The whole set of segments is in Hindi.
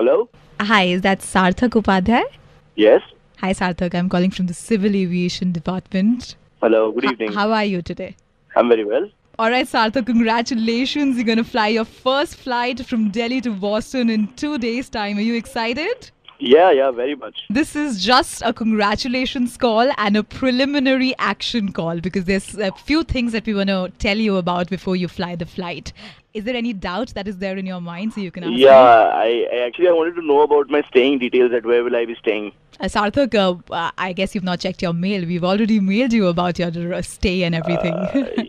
Hello? Hi, is that Sarthak Upadhyay? Yes. Hi, Sarthak. I'm calling from the Civil Aviation Department. Hello, good evening. How are you today? I'm very well. All right, Sarthak, congratulations. You're going to fly your first flight from Delhi to Boston in 2 days' time. Are you excited? Yeah, very much. This is just a congratulations call and a preliminary action call because there's a few things that we want to tell you about before you fly the flight. Is there any doubt that is there in your mind so you can ask me? I wanted to know about my staying details, at where will I be staying? Sarthak, I guess you've not checked your mail. We've already mailed you about your stay and everything.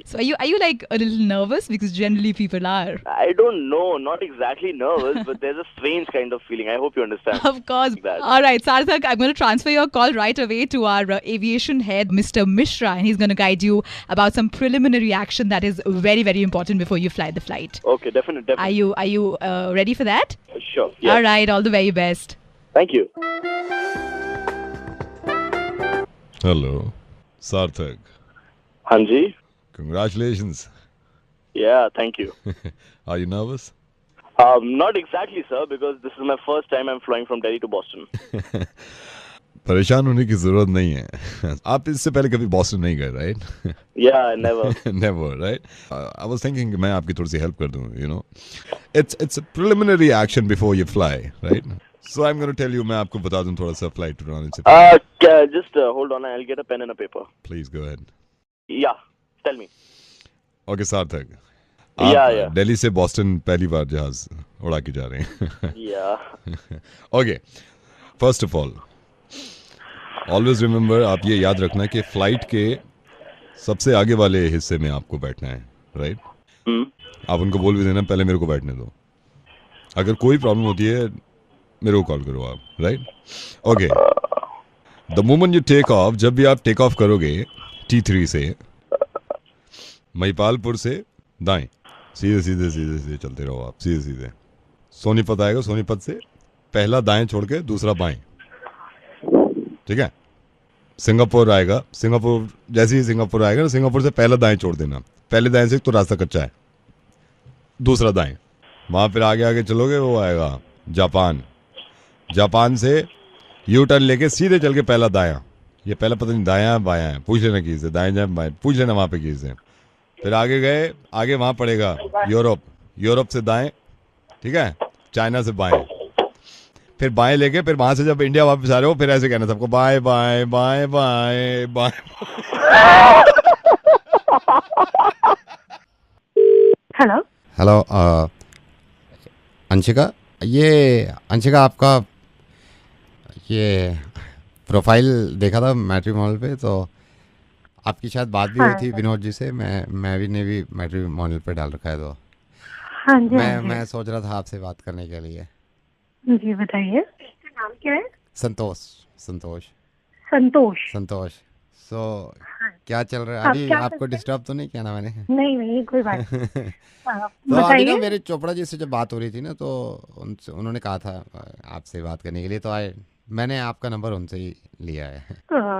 So are you like a little nervous? Because generally people are. I don't know, not exactly nervous, but there's a strange kind of feeling. I hope you understand. Of course. That. All right, Sarthak, I'm going to transfer your call right away to our aviation head, Mr. Mishra, and he's going to guide you about some preliminary action that is very, very important before you fly the flight. Okay, definitely. Are you ready for that? Sure. Yes. All right, all the very best. Thank you. Hello, Sarthak. Hanji? Congratulations. Yeah, thank you. Are you nervous? Not exactly, sir, because this is my first time I'm flying from Delhi to Boston. परेशान होने की जरूरत नहीं है. आप इससे पहले कभी बॉस्टन नहीं गए, right? Yeah, never. Never, right? I was thinking कि मैं आपकी थोड़ी सी help कर दूँ, you know. It's a preliminary action before you fly, right? So I'm going to tell you, मैं आपको बता दूँ थोड़ा सा flight to run. Just hold on, I'll get a pen and a paper. Please go ahead. Yeah, tell me. Okay, Sarthak. Yeah. Delhi से बॉस्टन पहली बार जहाज उड़ा के जा रहे हैं. Yeah. Okay. First of all, always remember, आप ये याद रखना कि फ्लाइट के सबसे आगे वाले हिस्से में आपको बैठना है, राइट? आप उनको बोल भी देना पहले मेरे को बैठने दो. अगर कोई प्रॉब्लम होती है मेरे को कॉल करो आप, right? Okay. The moment you take off, जब भी आप टेक ऑफ करोगे T3 से, महिपालपुर से दाएं, सीधे चलते रहो आप, सीधे. सोनीपत आएगा, सोनीपत से पहला दाएं छोड़ के दूसरा बाएं, ठीक है? सिंगापुर आएगा, सिंगापुर जैसे ही सिंगापुर आएगा ना, सिंगापुर से पहला दाएं छोड़ देना. पहले दाएं से तो रास्ता कच्चा है, दूसरा दाएं. वहां फिर आगे चलोगे, वो आएगा जापान से यू टर्न लेके सीधे चल के पहला दायां. ये पहला पता नहीं दायां बायां है, पूछ लेना की से, दाएं जाए बाएं पूछ लेना वहां पे की से. फिर आगे वहां पड़ेगा यूरोप से दाएं, ठीक है? चाइना से बाएं, फिर बाएं लेके फिर वहां से जब इंडिया वापस आ रहे हो फिर ऐसे कहना सबको बाएं. हेलो अंशिका, आपका ये प्रोफाइल देखा था मैट्रिमोनियल पे, तो आपकी शायद बात भी हुई थी विनोद जी से. मैं ने भी मैट्रिमोनियल पे डाल रखा है, तो हाँ जी, मैं सोच रहा था आपसे बात करने के लिए. जी बताइए, नाम क्या है? संतोष. सो क्या चल रहा है अभी? आपको डिस्टर्ब तो नहीं किया ना मैंने? नहीं कोई बात नहीं. तो अभी ना मेरे चोपड़ा जी से जब बात हो रही थी ना, तो उन्होंने कहा था आपसे बात करने के लिए, तो मैंने आपका नंबर उनसे ही लिया है.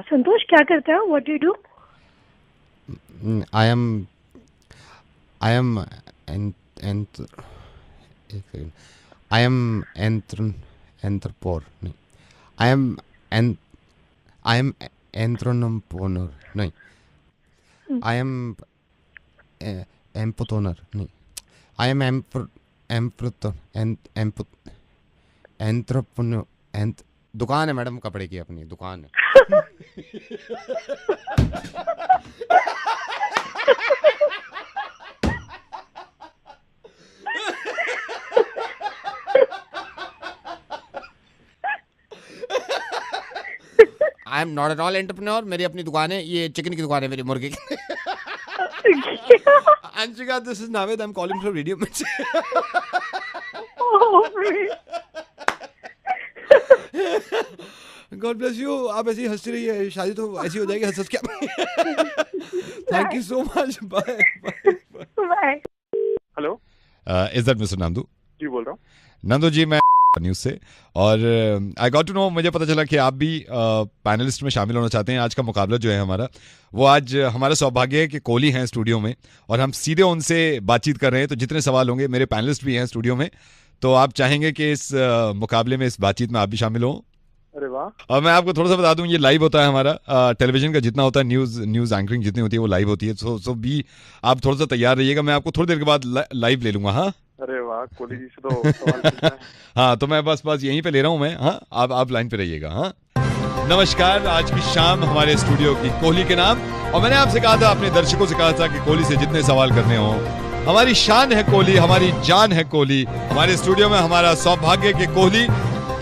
संतोष क्या करते हो? What do you do? I am entrepreneur नहीं, आई एम एम्पोटोनर नहीं, आई एम एंथ्रोपोनर. दुकान है मैडम, कपड़े की अपनी दुकान है. I am not at all entrepreneur. मेरी अपनी दुकान है, ये चिकन की दुकान है मेरी, मुर्गे की. Anshika, this is Naved, I am calling from radio Mirchi. God bless you. आप ऐसी हंसती रहिए, शादी तो ऐसी हो जाएगी हंस क्या. Thank you so much. Bye. Hello, is that mister Nandu? जी बोल रहा हूँ. नंदू जी, मैं न्यूज़ से, और आई गॉट टू नो, मुझे पता चला कि आप भी पैनलिस्ट में शामिल होना चाहते हैं. आज का मुकाबला जो है हमारा, वो आज हमारा सौभाग्य है कि कोहली हैं स्टूडियो में और हम सीधे उनसे बातचीत कर रहे हैं. तो जितने सवाल होंगे, मेरे पैनलिस्ट भी हैं स्टूडियो में, तो आप चाहेंगे कि इस मुकाबले में, इस बातचीत में आप भी शामिल हों? अरे वाह। और मैं आपको थोड़ा सा बता दूं, ये लाइव होता है हमारा, टेलीविजन का जितना होता है, न्यूज़ एंकरिंग जितनी होती है वो लाइव होती है। सो भी आप थोड़ा सा तैयार रहिएगा, मैं आपको थोड़ी देर के बाद लाइव ले लूंगा। हाँ अरे वाह, कोहली जी से तो सवाल पूछना है। हाँ, तो मैं बस यहीं पे ले रहा हूँ मैं। हाँ, आप लाइन पे रहिएगा। हाँ, नमस्कार। आज की शाम हमारे स्टूडियो की कोहली के नाम, और मैंने आपसे कहा था, अपने दर्शकों से कहा था कि कोहली से जितने सवाल करने हो, हमारी शान है कोहली, हमारी जान है कोहली। हमारे स्टूडियो में हमारा सौभाग्य कि कोहली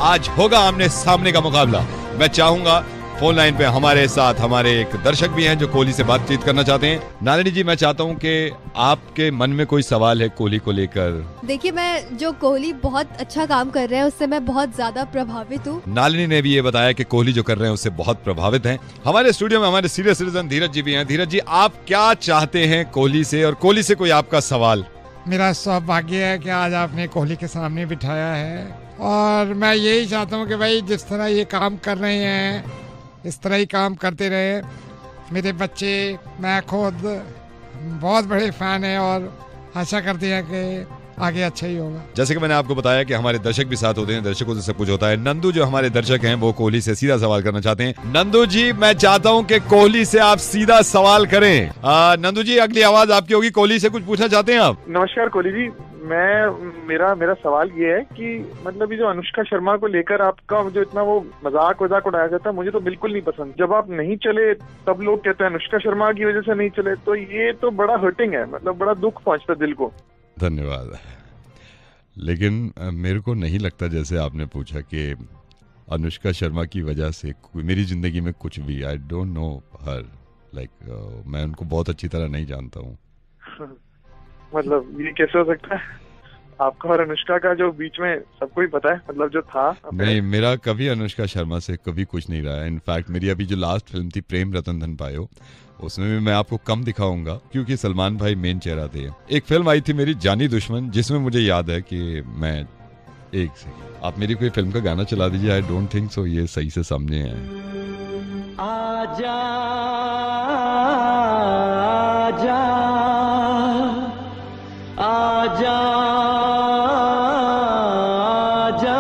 आज होगा आमने सामने का मुकाबला। मैं चाहूंगा फोन लाइन पे हमारे साथ हमारे एक दर्शक भी हैं जो कोहली से बातचीत करना चाहते हैं। नालिनी जी, मैं चाहता हूं कि आपके मन में कोई सवाल है कोहली को लेकर। देखिए, मैं जो कोहली बहुत अच्छा काम कर रहे हैं उससे मैं बहुत ज्यादा प्रभावित हूँ। नालिनी ने भी ये बताया कि कोहली जो कर रहे हैं उससे बहुत प्रभावित हैं। हमारे स्टूडियो में हमारे सीनियर सिटीजन धीरज जी भी हैं। धीरज जी, आप क्या चाहते हैं कोहली से, और कोहली से कोई आपका सवाल? मेरा सौभाग्य है कि आज आपने कोहली के सामने बिठाया है, और मैं यही चाहता हूँ कि भाई जिस तरह ये काम कर रहे हैं इस तरह ही काम करते रहे। मेरे बच्चे, मैं खुद बहुत बड़े फैन हैं और आशा करते हैं कि आगे अच्छा ही होगा। जैसे कि मैंने आपको बताया कि हमारे दर्शक भी साथ होते हैं, दर्शकों से सब कुछ होता है। नंदू जो हमारे दर्शक हैं वो कोहली से सीधा सवाल करना चाहते हैं। नंदू जी, मैं चाहता हूं कि कोहली से आप सीधा सवाल करें। नंदू जी, अगली आवाज आपकी होगी। कोहली से कुछ पूछना चाहते हैं आप? नमस्कार कोहली जी, मेरा सवाल ये है कि मतलब ये जो अनुष्का शर्मा को लेकर आपका जो इतना वो मजाक उड़ाया जाता है, मुझे तो बिल्कुल नहीं पसंद। जब आप नहीं चले तब लोग कहते हैं अनुष्का शर्मा की वजह से नहीं चले, तो ये तो बड़ा हर्टिंग है, मतलब बड़ा दुख पहुंचता दिल को। धन्यवाद। लेकिन मेरे को नहीं लगता, जैसे आपने पूछा कि अनुष्का शर्मा की वजह से मेरी जिंदगी में कुछ भी, आई डोंट नो हर, लाइक मैं उनको बहुत अच्छी तरह नहीं जानता हूँ। मतलब ये कैसे हो सकता है? आपका और अनुष्का का जो बीच में सबको ही पता है, मतलब जो था। नहीं, मेरा कभी अनुष्का शर्मा से कभी कुछ नहीं रहा है। इनफैक्ट मेरी अभी जो लास्ट फिल्म थी प्रेम रतन धन पायो, उसमें भी मैं आपको कम दिखाऊंगा क्योंकि सलमान भाई मेन चेहरा थे। एक फिल्म आई थी मेरी जानी दुश्मन, जिसमें मुझे याद है कि मैं एक सेकंड, आप मेरी कोई फिल्म का गाना चला दीजिए। आई डोंट थिंक सो ये सही से सामने है। आजा आजा आजा आजा।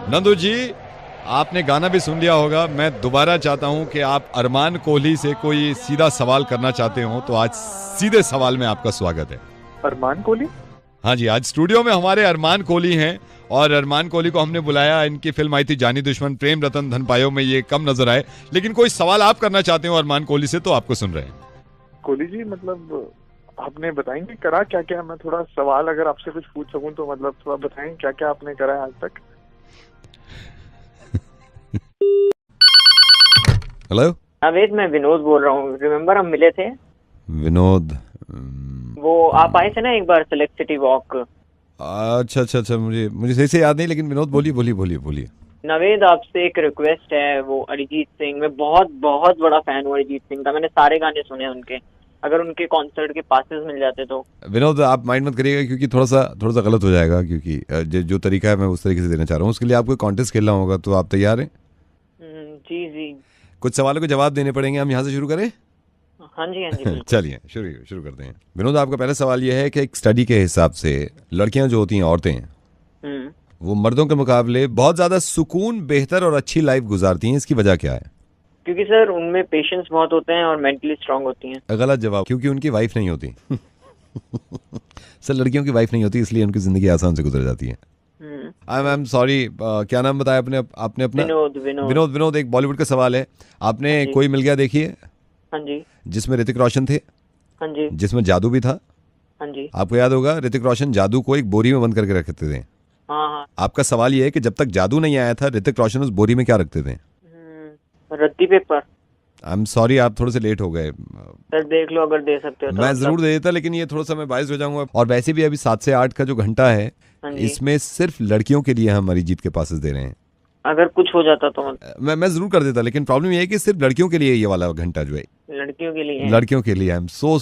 नंदू जी, आपने गाना भी सुन लिया होगा। मैं दोबारा चाहता हूं कि आप अरमान कोहली से कोई सीधा सवाल करना चाहते हो तो आज सीधे सवाल में आपका स्वागत है। अरमान कोहली? हाँ जी, आज स्टूडियो में हमारे अरमान कोहली हैं, और अरमान कोहली को हमने बुलाया। इनकी फिल्म आई थी जानी दुश्मन, प्रेम रतन धन पायो में ये कम नजर आए। लेकिन कोई सवाल आप करना चाहते हो अरमान कोहली से तो आपको सुन रहे हैं। कोहली जी, मतलब आपने बताएंगे करा क्या क्या? मैं थोड़ा सवाल अगर आपसे कुछ पूछ सकूं तो मतलब थोड़ा बताएं क्या क्या आपने करा है आज तक। हेलो नावेद, मैं विनोद बोल रहा हूँ। रिमेम्बर हम मिले थे? विनोद, वो आप आए थे ना एक बार सेलेक्ट सिटी वॉक। अच्छा, मुझे सही से याद नहीं, लेकिन विनोद बोलिए। नावेद, आपसे एक रिक्वेस्ट है। वो अरिजीत सिंह, मैं बहुत बहुत बड़ा फैन हूँ अरिजीत सिंह का। मैंने सारे गाने सुने उनके। अगर उनके कॉन्सर्ट के पासेस मिल जाते तो। विनोद, आप माइंड मत करिएगा क्योंकि थोड़ा सा गलत हो जाएगा, क्योंकि जो तरीका है मैं उस तरीके से देना चाह रहा हूँ। उसके लिए आपको कॉन्टेस्ट खेलना होगा, तो आप तैयार हैं? जी। कुछ सवालों के जवाब देने पड़ेंगे। हम यहाँ से शुरू करें? हाँ जी चलिए शुरू करते हैं। विनोद, आपका पहला सवाल यह है कि एक स्टडी के हिसाब से लड़कियां जो होती हैं, औरतें, वो मर्दों के मुकाबले बहुत ज्यादा सुकून, बेहतर और अच्छी लाइफ गुजारती हैं। इसकी वजह क्या है? क्योंकि सर उनमें पेशेंस बहुत होते हैं और मेंटली स्ट्रांग होती हैं। गलत जवाब। क्योंकि उनकी वाइफ नहीं होती। सर, लड़कियों की वाइफ नहीं होती, इसलिए उनकी जिंदगी आसान से गुजर जाती है। आई एम सॉरी, क्या नाम बताया आपने अपना? विनोद, एक बॉलीवुड का सवाल है। आपने कोई मिल गया देखी है? हाँ जी। जिसमें ऋतिक रोशन थे? हाँ जी। जिसमें जादू भी था? हाँ जी। आपको याद होगा, ऋतिक रोशन जादू को एक बोरी में बंद करके रखते थे। हाँ। आपका सवाल ये है कि जब तक जादू नहीं आया था, ऋतिक रोशन उस बोरी में क्या रखते थे? रद्दी पेपर। आई एम सॉरी, आप थोड़े से लेट हो गए। सर देख लो, अगर दे सकते हो तो। मैं जरूर दे देता, लेकिन ये थोड़ा सा मैं बायस हो जाऊंगा। और वैसे भी अभी 7 से 8 का जो घंटा है, इसमें सिर्फ लड़कियों के लिए हम अरिजीत के पासेस दे रहे हैं। अगर कुछ हो जाता तो मैं जरूर कर देता, लेकिन प्रॉब्लम ये है कि सिर्फ लड़कियों के लिए ये वाला घंटा जो है, लड़कियों के लिए। लड़कियों के लिए। आई am so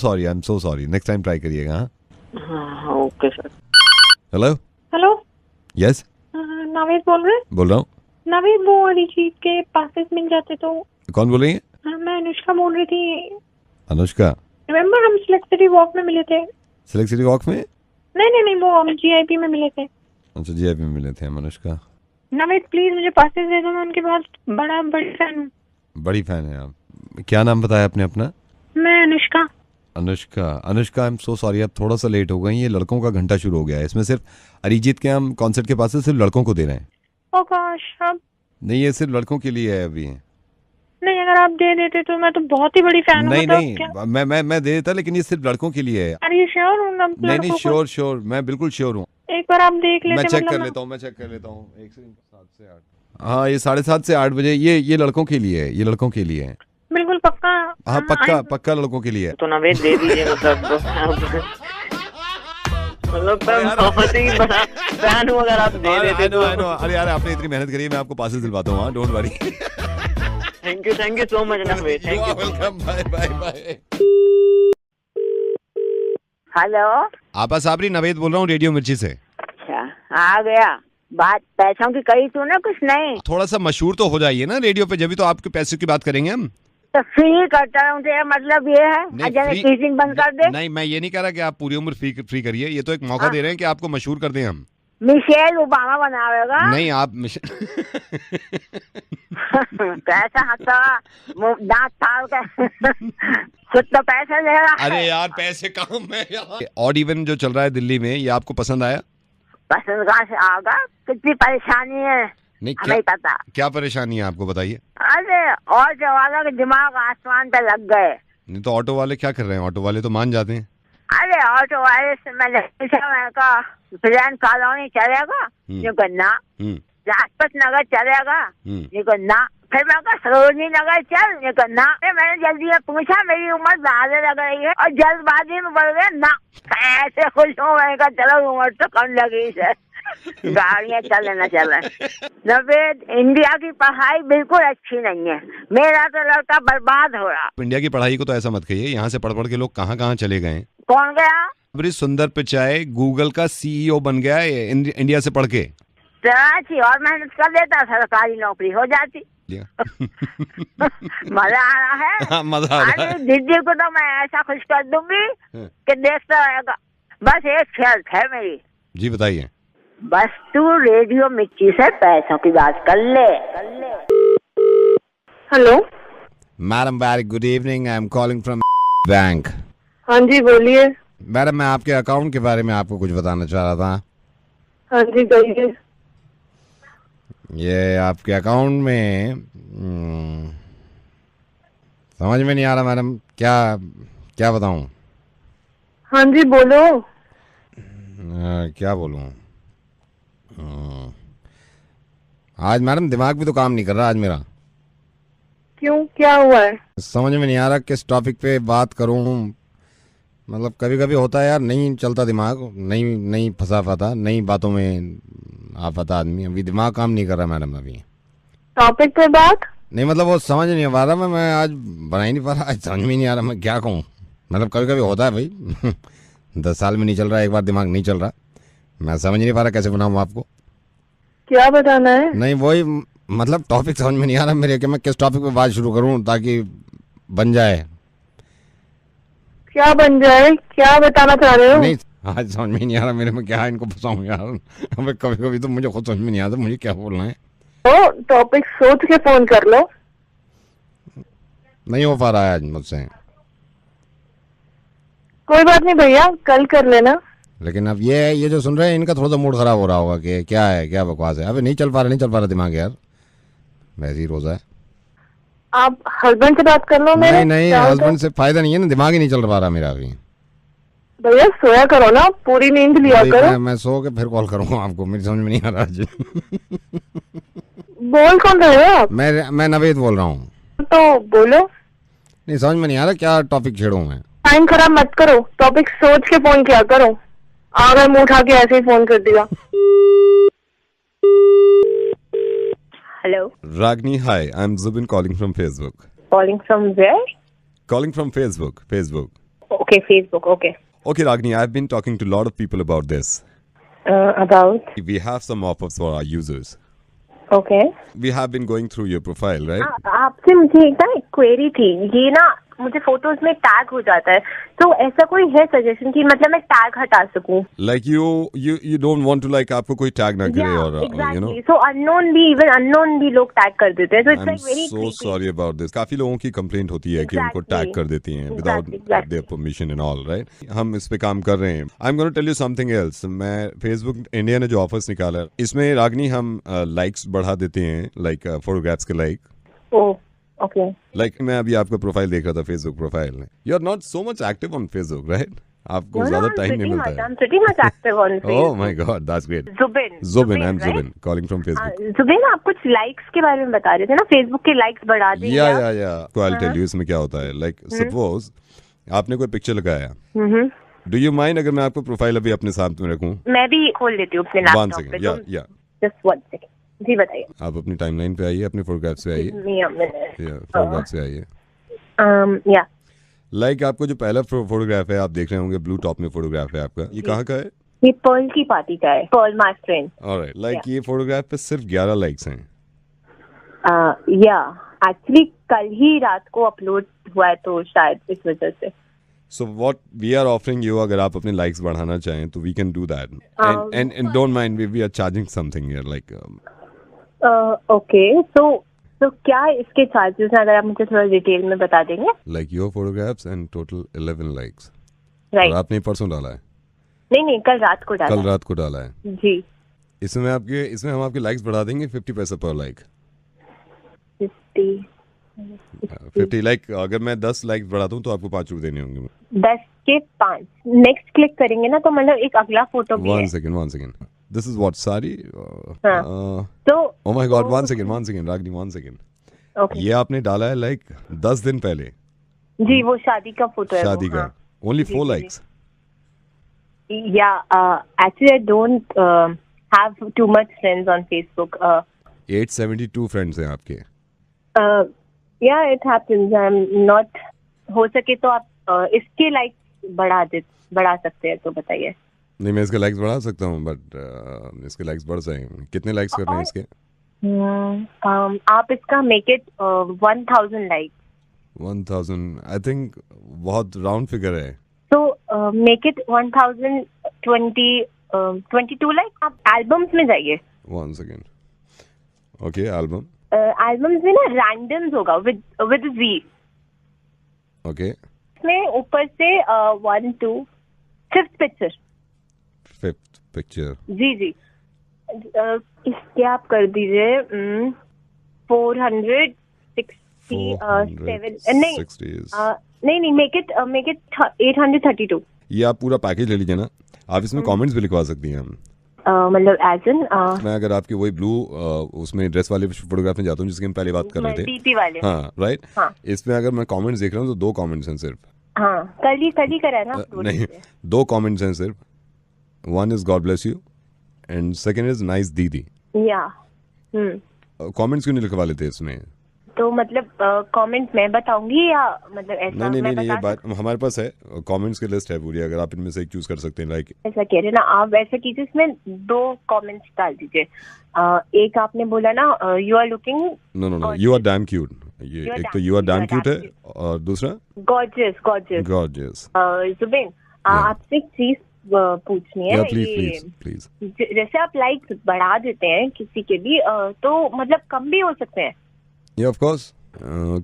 sorry. Next time try करिएगा। हाँ, okay sir. Hello. Yes, Naved बोल रहे हैं? बोल रहा हूँ। नावेद, वो अरिजीत के पासेस मिल जाते तो। कौन बोल रही है? मैं अनुष्का बोल रही थी। अनुष्का, रिमेम्बर हम सेलेक्ट सिटी वॉक में मिले थे? सेलेक्ट सिटी वॉक में? नहीं वो हम GIP में मिले थे। अच्छा जीआईपी में मिले थे हम। अनुष्का नावेद प्लीज मुझे पासेस दे दो, मैं उनके बहुत बड़ी फैन हूँ। बड़ी फैन है आप? क्या नाम बताया आपने अपना? मैं अनुष्का। अनुष्का आई एम सो सॉरी, आप थोड़ा सा लेट हो गई। ये लड़कों का घंटा शुरू हो गया है, इसमें सिर्फ अरिजीत के हम कॉन्सर्ट के पास से सिर्फ लड़कों को दे रहे हैं। ओ गॉश, अब नहीं ये सिर्फ लड़कों के लिए है अभी। नहीं, अगर आप दे देते तो मैं तो बहुत ही बड़ी फैन हूँ। नहीं मैं दे देता, लेकिन ये सिर्फ लड़कों के लिए है। Are you sure? नहीं श्योर, मैं बिल्कुल श्योर हूँ। एक बार आप देख लेते। मैं चेक कर लेता हूँ 1 से 7 से 8। हाँ ये 7:30 से 8 बजे ये लड़कों के लिए है, ये लड़कों के लिए है। बिल्कुल पक्का? हाँ पक्का लड़कों के लिए है। तो नवेद दे दीजिए, मतलब बहुत ही बड़ा फैन हूँ, अगर आप दे देते तो। अरे यार आपने इतनी मेहनत करी है, मैं आपको पासेस दिलवाता हूँ। Don't worry. Thank you so much Naved. Thank you. Welcome. Bye. Hello आपा साबरी, नवेद बोल रहा हूँ रेडियो मिर्ची से। अच्छा आ गया। बात पैसों की कही तू ना, कुछ नहीं। थोड़ा सा मशहूर तो हो जाइए ना रेडियो पे, जब भी तो आपके पैसे की बात करेंगे हम। तो फ्री करता हूँ, तो मतलब ये है टीचिंग बंद कर दे। नहीं मैं ये नहीं कह रहा कि आप पूरी उम्र फ्री करिए, ये तो एक मौका दे रहे हैं कि आपको मशहूर कर दें हम। मिशेल ओबामा बनावेगा? नहीं आप पैसा हटा दांत फाड़ के खुद तो पैसे ले रहा है। अरे यार पैसे कम है यार। ऑड इवन जो चल रहा है दिल्ली में, ये आपको पसंद आया? पसंद कहाँ से आगा, कितनी परेशानी है। नहीं हमें पता क्या परेशानी है आपको, बताइए। अरे ऑटो वालों के दिमाग आसमान पे लग गए। नहीं तो ऑटो वाले क्या कर रहे हैं? ऑटो वाले तो मान जाते हैं। अरे ऑटो वाले से मैंने प्लान कॉलोनी चलेगा, ये करना लाजपत नगर चलेगा, ये करना, फिर मैं कहा सरोजनी नगर चल, ये करना। मैंने जल्दी में पूछा, मेरी उम्र ज्यादा लग रही है और जल्दबाजी में बढ़ गया ना। ऐसे खुश हूँ, मैंने कहा चलो उम्र तो कम लगी है, गाड़ियाँ चल रहे। नवेद इंडिया की पढ़ाई बिल्कुल अच्छी नहीं है, मेरा तो लड़का बर्बाद हो रहा। इंडिया की पढ़ाई को तो ऐसा मत कहिए, यहाँ से पढ़ के लोग कहाँ चले गए। कौन गया? सुंदर पिचाई गूगल का CEO बन गया है इंडिया से पढ़ के। कराची और मेहनत कर लेता, सरकारी नौकरी हो जाती। मजा आ रहा है। हाँ, मजा आ रहा है। दीदी को तो मैं ऐसा खुश कर दूंगी कि देखता रहेगा। बस एक शर्त है मेरी। जी बताइए। बस तू रेडियो मिर्ची से पैसों की बात कर ले। Hello madam, very good evening. I am calling from bank. हाँ जी बोलिए। मैडम मैं आपके अकाउंट के बारे में आपको कुछ बताना चाह रहा था। हाँ जी कहिए। ये आपके अकाउंट में समझ में नहीं आ रहा मैडम, क्या बताऊं? हाँ जी बोलो। क्या बोलूं? आज मैडम दिमाग भी तो काम नहीं कर रहा आज मेरा। क्यों, क्या हुआ है? समझ में नहीं आ रहा किस टॉपिक पे बात करूं। मतलब कभी कभी होता है यार, नहीं चलता दिमाग, नहीं फंसा पाता, नई बातों में आ पाता आदमी। अभी दिमाग काम नहीं कर रहा मैडम अभी। टॉपिक पे बात नहीं, मतलब वो समझ नहीं पा रहा मैं आज बना ही नहीं पा रहा। आज समझ में नहीं आ रहा मैं क्या कहूँ। मतलब कभी कभी होता है भाई 10 साल में नहीं चल रहा, एक बार दिमाग नहीं चल रहा, मैं समझ नहीं पा रहा कैसे बनाऊँ आपको। क्या बताना है? नहीं वही मतलब टॉपिक समझ में नहीं आ रहा मेरे कि मैं किस टॉपिक पे बात शुरू करूँ ताकि बन जाए। क्या बन जाए, क्या बताना चाह रहे हो? नहीं आज समझ में नहीं आ रहा मेरे में क्या इनको फंसाऊं यार। अबे कभी कभी तो मुझे खुद समझ में नहीं आता मुझे क्या बोलना है। तो टॉपिक सोच के फोन कर लो। नहीं हो पा रहा है आज मुझसे। कोई बात नहीं भैया, कल कर लेना। लेकिन अब ये जो सुन रहे हैं इनका थोड़ा सा मूड खराब हो रहा होगा कि क्या है, क्या बकवास है। अबे नहीं चल पा रहा दिमाग यार, वैसे ही रोजा है। आप हस्बैंड से बात कर लो मेरे। नहीं हस्बैंड से फायदा नहीं है ना, दिमाग ही नहीं चल पा रहा मेरा अभी। भैया सोया करो ना, पूरी नींद लिया करो। मैं सो के फिर कॉल करूंगा आपको, मेरी समझ में नहीं आ रहा आज। बोल कौन रहे हो आप? मैं नवेद बोल रहा हूँ। तो बोलो। नहीं समझ में नहीं आ रहा क्या टॉपिक छेड़ूं मैं। टाइम खराब मत करो, टॉपिक सोच के फोन किया करो। अगर मुंह उठा के ऐसे ही फोन कर दिया। Hello. Ragni, hi. I'm Zubin calling from Facebook. Calling from where? Calling from Facebook. Okay, Facebook. Okay. Okay, Ragni, I've been talking to a lot of people about this. About? We have some offers for our users. Okay. We have been going through your profile, right? आपसे मुझे एक ना क्वेरी थी। ये ना मुझे फोटोज में टैग हो जाता है, तो ऐसा कोई है सजेशन कि मतलब मैं टैग हटा सकूं? Like you don't want to like आपको कोई टैग ना करे और you know. So unknown भी, even unknown भी लोग टैग कर देते हैं, so it's I'm like very so creepy. sorry about this. काफी लोगों की कंप्लेंट होती है कि उनको टैग कर देती हैं without their permission and all, right? हम इस पे काम कर रहे हैं. I'm going to tell you something else. मैं Facebook इंडिया ने जो ऑफर्स निकाला, इसमें रागनी हम लाइक्स बढ़ा देते हैं, लाइक फोटोग्राफ्स के लाइक. Oh, okay. Like मैं अभी आपका प्रोफाइल देख रहा था, फेसबुक प्रोफाइल में. You are not so much active on Facebook, right? आपको ज्यादा टाइम नहीं मिलता है. I'm pretty much active on Facebook. Oh my God, that's great. Zubin, I'm right? Zubin, calling from Facebook. Zubin, आप कुछ लाइक्स के बारे में बता रहे थे ना, फेसबुक के लाइक्स बढ़ा दें? Yeah. So I'll tell you इसमें क्या होता है. Like suppose आपने कोई पिक्चर लगाया. Do you mind अगर मैं आपको प्रोफाइल अभी अपने साथ में रखूं? मैं भी खोल लेती हूँ अपने लैपटॉप पे. 1 second, yeah. Just 1 second. जी बताइए. आप अपनी टाइमलाइन पे आइए, अपने फोटोग्राफ्स पे आइए. फोटोग्राफ्स पे आइए. या. लाइक आपको जो पहला फोटोग्राफ है, आप देख रहे होंगे ब्लू टॉप में फोटोग्राफ है आपका. ये कहाँ का है? ये पर्ल की पार्टी का है. Pearl my friend. Alright. Like ये फोटोग्राफ पे सिर्फ 11 लाइक्स हैं. या एक्चुअली कल ही रात को अपलोड हुआ है, तो शायद इस वजह से. So what we are offering you, अगर आप अपने likes बढ़ाना चाहें तो we can do that. And don't mind, we are charging something here, like. Okay, so क्या इसके चार्जेस हैं, अगर आप मुझे थोड़ा डिटेल में बता देंगे? Like your photographs and total 11 likes. Right. और आपने परसों डाला है? नहीं, कल रात को डाला है. जी. इसमें हम आपके likes बढ़ा देंगे 50 पैसा पर like. 50 लाइक. अगर मैं 10 लाइक बढ़ा दूं तो आपको 5 रुपए देने होंगे. 10 के 5. नेक्स्ट क्लिक करेंगे ना, तो मतलब एक अगला फोटो भी है. 1 second. This is what, सारी. तो oh my God, 1 second Ragini, 1 second. Okay. ये आपने डाला है लाइक 10 दिन पहले. जी, वो शादी का फोटो है. शादी का. Only 4 likes. Yeah, actually I don't have too much friends on Facebook. 872 friends हैं आपके. Yeah, it happens. I'm not. हो सके तो आप इसके लाइक्स बढ़ा सकते हैं, तो बताइए. नहीं, मैं इसके लाइक्स बढ़ा सकता हूँ, बट इसके लाइक्स बढ़ जाएंगे. कितने लाइक्स करने हैं इसके? आप इसका make it 1000 like. 1000 I think बहुत राउंड फिगर है. तो मेक इट 1022 लाइक. आप एल्बम्स में जाइए. 1 second. Okay, album. एल्बम्स में ना रैंडम्स होगा विद जी. ओके. इसमें ऊपर से 1 2 5th पिक्चर. जी. इसके आप कर दीजिए 467. नहीं, मेक इट 832. ये आप पूरा पैकेज ले लीजिए ना. आप इसमें कमेंट्स भी लिखवा सकती हैं. हम मतलब एज इन मैं अगर आपके वही ब्लू उसमें ड्रेस वाले फोटोग्राफ में जाता हूँ जिसकी हम पहले बात कर रहे थे, डीपी वाले. हाँ, राइट. इसमें अगर मैं कमेंट्स देख रहा हूँ तो 2 कमेंट्स हैं सिर्फ. हाँ, कल ही करा है ना. नहीं, 2 कमेंट्स हैं सिर्फ. One is God bless you and second is nice दीदी. या. कमेंट्स क्यों नहीं लिखवा लेते इसमें? तो मतलब कमेंट मैं बताऊंगी या मतलब ऐसा? नहीं, ये बात हमारे पास है. कमेंट्स की लिस्ट है पूरी. अगर आप इनमें से एक चूज कर सकते हैं. लाइक ऐसा कह रहे ना आप, ऐसा कीजिए, इसमें 2 कमेंट्स डाल दीजिए. एक आपने बोला ना you are looking. No, you are damn cute. ये एक तो यू आर डैम क्यूट है और दूसरा गॉर्जियस. जुबिन, आपसे एक चीज पूछनी है. प्लीज. जैसे आप लाइक्स बढ़ा देते हैं किसी के भी, तो मतलब कम भी हो सकते हैं? Of course.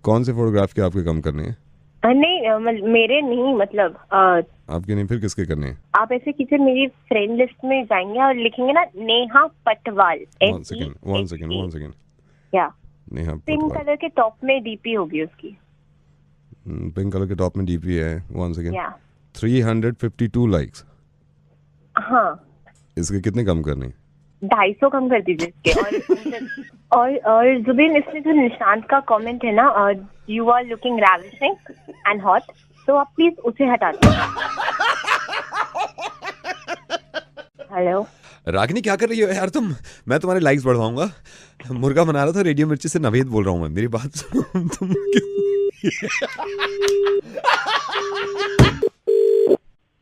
कौन से फोटोग्राफ के आपके कम करने हैं? नहीं, मेरे नहीं, मतलब आपके नहीं, फिर किसके करने हैं? आप ऐसे कीजिए, मेरी फ्रेंड लिस्ट में जाएंगे और लिखेंगे ना नेहा पटवाल. 1 second. या. नेहा पिंक कलर के टॉप में डीपी होगी उसकी. पिंक कलर के टॉप में डीपी है. 1 second. या. 352 लाइक्स. हाँ. इसके कितने कम करने? 250 कम कर दीजिए इसके. और जुबिन, इसमें जो निशांत का कमेंट है ना, you are looking ravishing and hot, तो आप प्लीज उसे हटा दीजिए. हेलो रागिनी, क्या कर रही हो यार तुम? मैं तुम्हारे लाइक्स बढ़वाऊंगा. मुर्गा बना रहा था. रेडियो मिर्ची से नवेद बोल रहा हूँ मैं. मेरी बात सुन तुम.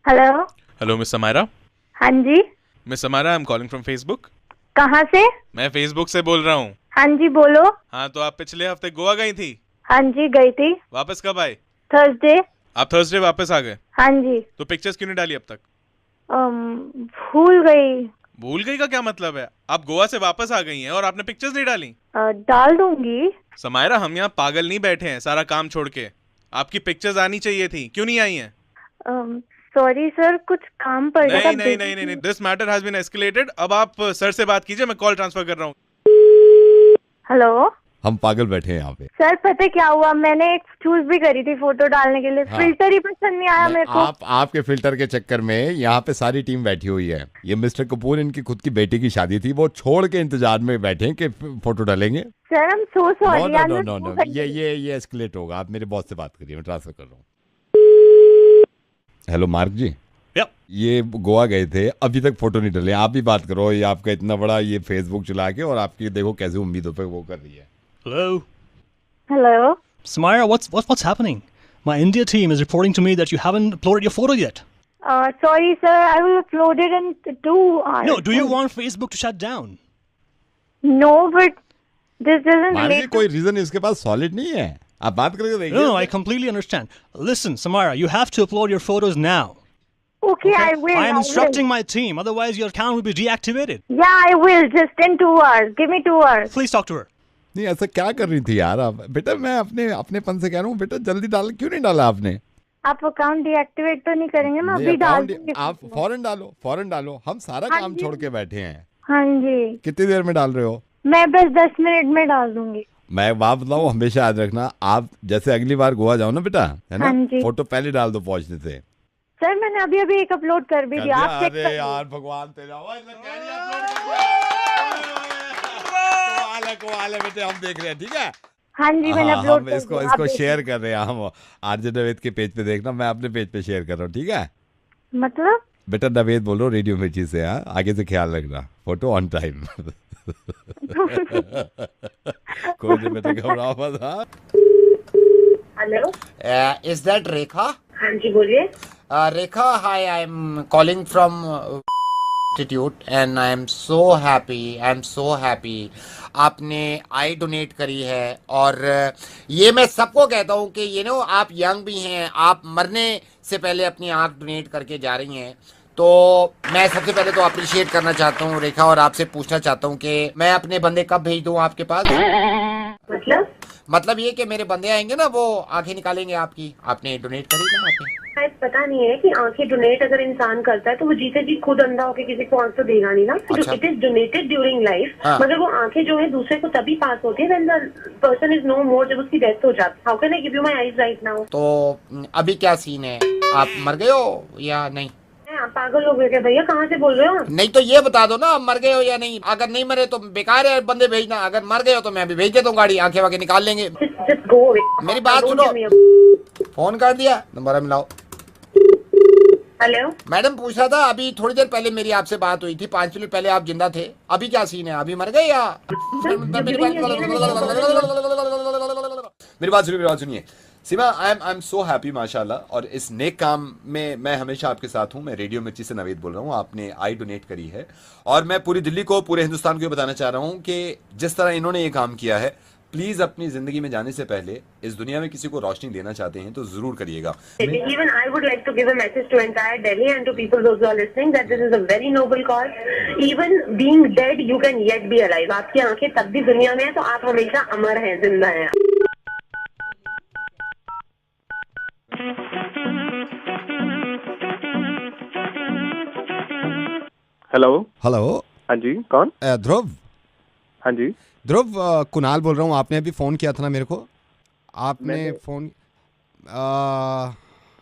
Hello miss Samaira. हाँ जी. Miss Samaira, I am calling from Facebook. कहाँ से? मैं फेसबुक से बोल रहा हूँ. हाँ जी, बोलो. हाँ, तो आप पिछले हफ्ते गोवा गई थी? हाँ जी, गई थी. वापस कब आए? थर्सडे। आप थर्सडे वापस आ गए? हाँ जी। तो पिक्चर्स क्यों नहीं डाली अब तक? भूल गई। भूल गई का क्या मतलब है? आप गोवा से वापस आ गई हैं और आपने पिक्चर्स नहीं डाली? डाल दूंगी। समायरा, हम यहाँ पागल नहीं बैठे हैं सारा काम छोड़ के। आपकी पिक्चर्स आनी चाहिए थी, क्यों नहीं आई हैं? सॉरी सर, कुछ काम पड़ गया था। नहीं, this matter has been escalated. अब आप सर से बात कीजिए, मैं कॉल ट्रांसफर कर रहा हूँ। हेलो, हम पागल बैठे हैं यहाँ पे। सर पता क्या हुआ, मैंने एक चूज भी करी थी फोटो डालने के लिए। हाँ। फिल्टर ही पसंद नहीं आया मेरे को। आपके फिल्टर के चक्कर में यहाँ पे सारी टीम बैठी हुई है। ये मिस्टर कपूर, इनकी खुद की बेटी की शादी थी, वो छोड़ के इंतजार में बैठे हैं कि फोटो डालेंगे। सर हम सो सॉरी। नो, ये एस्केलेट होगा। आप मेरे बॉस से बात करिए, मैं ट्रांसफर कर रहा हूँ। हेलो मार्क जी। ये गोवा गए थे, अभी तक फोटो नहीं डाले। आप भी बात करो। ये आपका इतना बड़ा ये फेसबुक चला के, और आपकी देखो कैसे उम्मीदों पे वो कर रही है। Hello. Samaira, what's happening? My India team is reporting to me that you haven't uploaded your photo yet. Sorry sir, I will upload it in 2 hours. No, do you want Facebook to shut down? No, but this doesn't relate. कोई रीजन इसके पास सॉलिड नहीं है। आप बात करके देखिए। No, I completely understand. Listen, Samaira, you have to upload your photos now. Okay, I will. I am instructing my team, otherwise your account will be deactivated. Yeah, I will. Just in 2 hours. Give me 2 hours. Please talk to her. नहीं, ऐसा क्या कर रही थी यार आप? बेटा मैं अपने पन से कह रहा हूँ, बेटा जल्दी डाल, क्यों नहीं डाला आपने? आप अकाउंट डीएक्टिवेट तो नहीं करेंगे? मैं अभी डाल दूंगी। आप फौरन डालो। हम सारा काम छोड़ के बैठे हैं। हाँ जी। कितनी देर में डाल रहे हो? मैं बस 10 मिनट में डाल दूंगी। मैं बात बताऊँ, हमेशा याद रखना, आप जैसे अगली बार गोवा जाओ ना बेटा, है ना, फोटो पहले डाल दो पहुंचने से। सर मैंने अभी एक अपलोड कर भी दिया। अरे यार भगवान तेरा, बेटे हम देख रहे हैं, ठीक है? हाँ जी, मैंने अपलोड कर दिया। इसको शेयर कर रहे हैं हम आरजे नवेद के पेज पे। देखना, मैं अपने पेज पे शेयर कर रहा हूँ, ठीक है? मतलब बेटा नवेद बोल रहा हूँ, रेडियो मिर्ची से। हाँ, आगे से ख्याल रखना, फोटो ऑन टाइम। कोई नहीं बेटा, घबराओ मत। हाँ, हेलो, इज दैट रेखा? हाँ जी बोलिए। Rekha, hi, I am calling from institute and I am so happy आपने आई डोनेट करी है। और ये मैं सबको कहता हूँ कि ये नो, आप यंग भी हैं, आप मरने से पहले अपनी आँख डोनेट करके जा रही हैं। तो मैं सबसे पहले तो अप्रिशिएट करना चाहता हूँ रेखा, और आपसे पूछना चाहता हूँ कि मैं अपने बंदे कब भेज दूँ आपके पास? मतलब ये कि मेरे बंदे आएंगे ना, वो आंखें निकालेंगे आपकी। आपने डोनेट करी ना आंखें? पता नहीं है कि आंखें डोनेट अगर इंसान करता है तो वो जीते जी खुद अंधा होकर किसी को आंख तो देगा नहीं ना। It is donated during life, मगर वो आंखें जो है दूसरे को तभी पास होती है when the person is no more, जब उसकी डेथ हो जाती है। How can I give you my eyes right now? तो अभी क्या सीन है? आप मर गए हो या नहीं? आप पागल हो गए क्या भैया? कहाँ से बोल रहे हो? नहीं तो ये बता दो ना, आप मर गए हो या नहीं। अगर नहीं मरे तो बेकार है बंदे भेजना, अगर मर गए हो तो मैं अभी भेज देता हूँ गाड़ी, आंखें वाके निकाल लेंगे। मेरी बात सुनो, फोन कर दिया, नंबर मिलाओ। हेलो मैडम, पूछ रहा था, अभी थोड़ी देर पहले मेरी आपसे बात हुई थी, 5 मिनट पहले आप जिंदा थे। अभी क्या सीन है? अभी मर गए या? मेरी बात सुनिए सीमा, आई एम सो हैप्पी माशाल्लाह। और इस नेक काम में मैं हमेशा आपके साथ हूँ। मैं रेडियो मिर्ची से नवेद बोल रहा हूँ। आपने आई डोनेट करी है, और मैं पूरी दिल्ली को, पूरे हिंदुस्तान को ये बताना चाह रहा हूँ कि जिस तरह इन्होंने ये काम किया है, प्लीज अपनी जिंदगी में जाने से पहले इस दुनिया में किसी को रोशनी देना चाहते हैं तो जरूर करिएगा। Even I would like to give a message to entire Delhi and to people those who are listening that this is a very noble cause. Even being dead, you can yet be alive. आपकी आंखें तब भी दुनिया में है तो आप हमेशा अमर हैं, जिंदा हैं। हेलो। हाँ जी, कौन? ध्रुव। हाँ जी ध्रुव, कुणाल बोल रहा हूँ। आपने अभी फ़ोन किया था ना मेरे को? आपने फ़ोन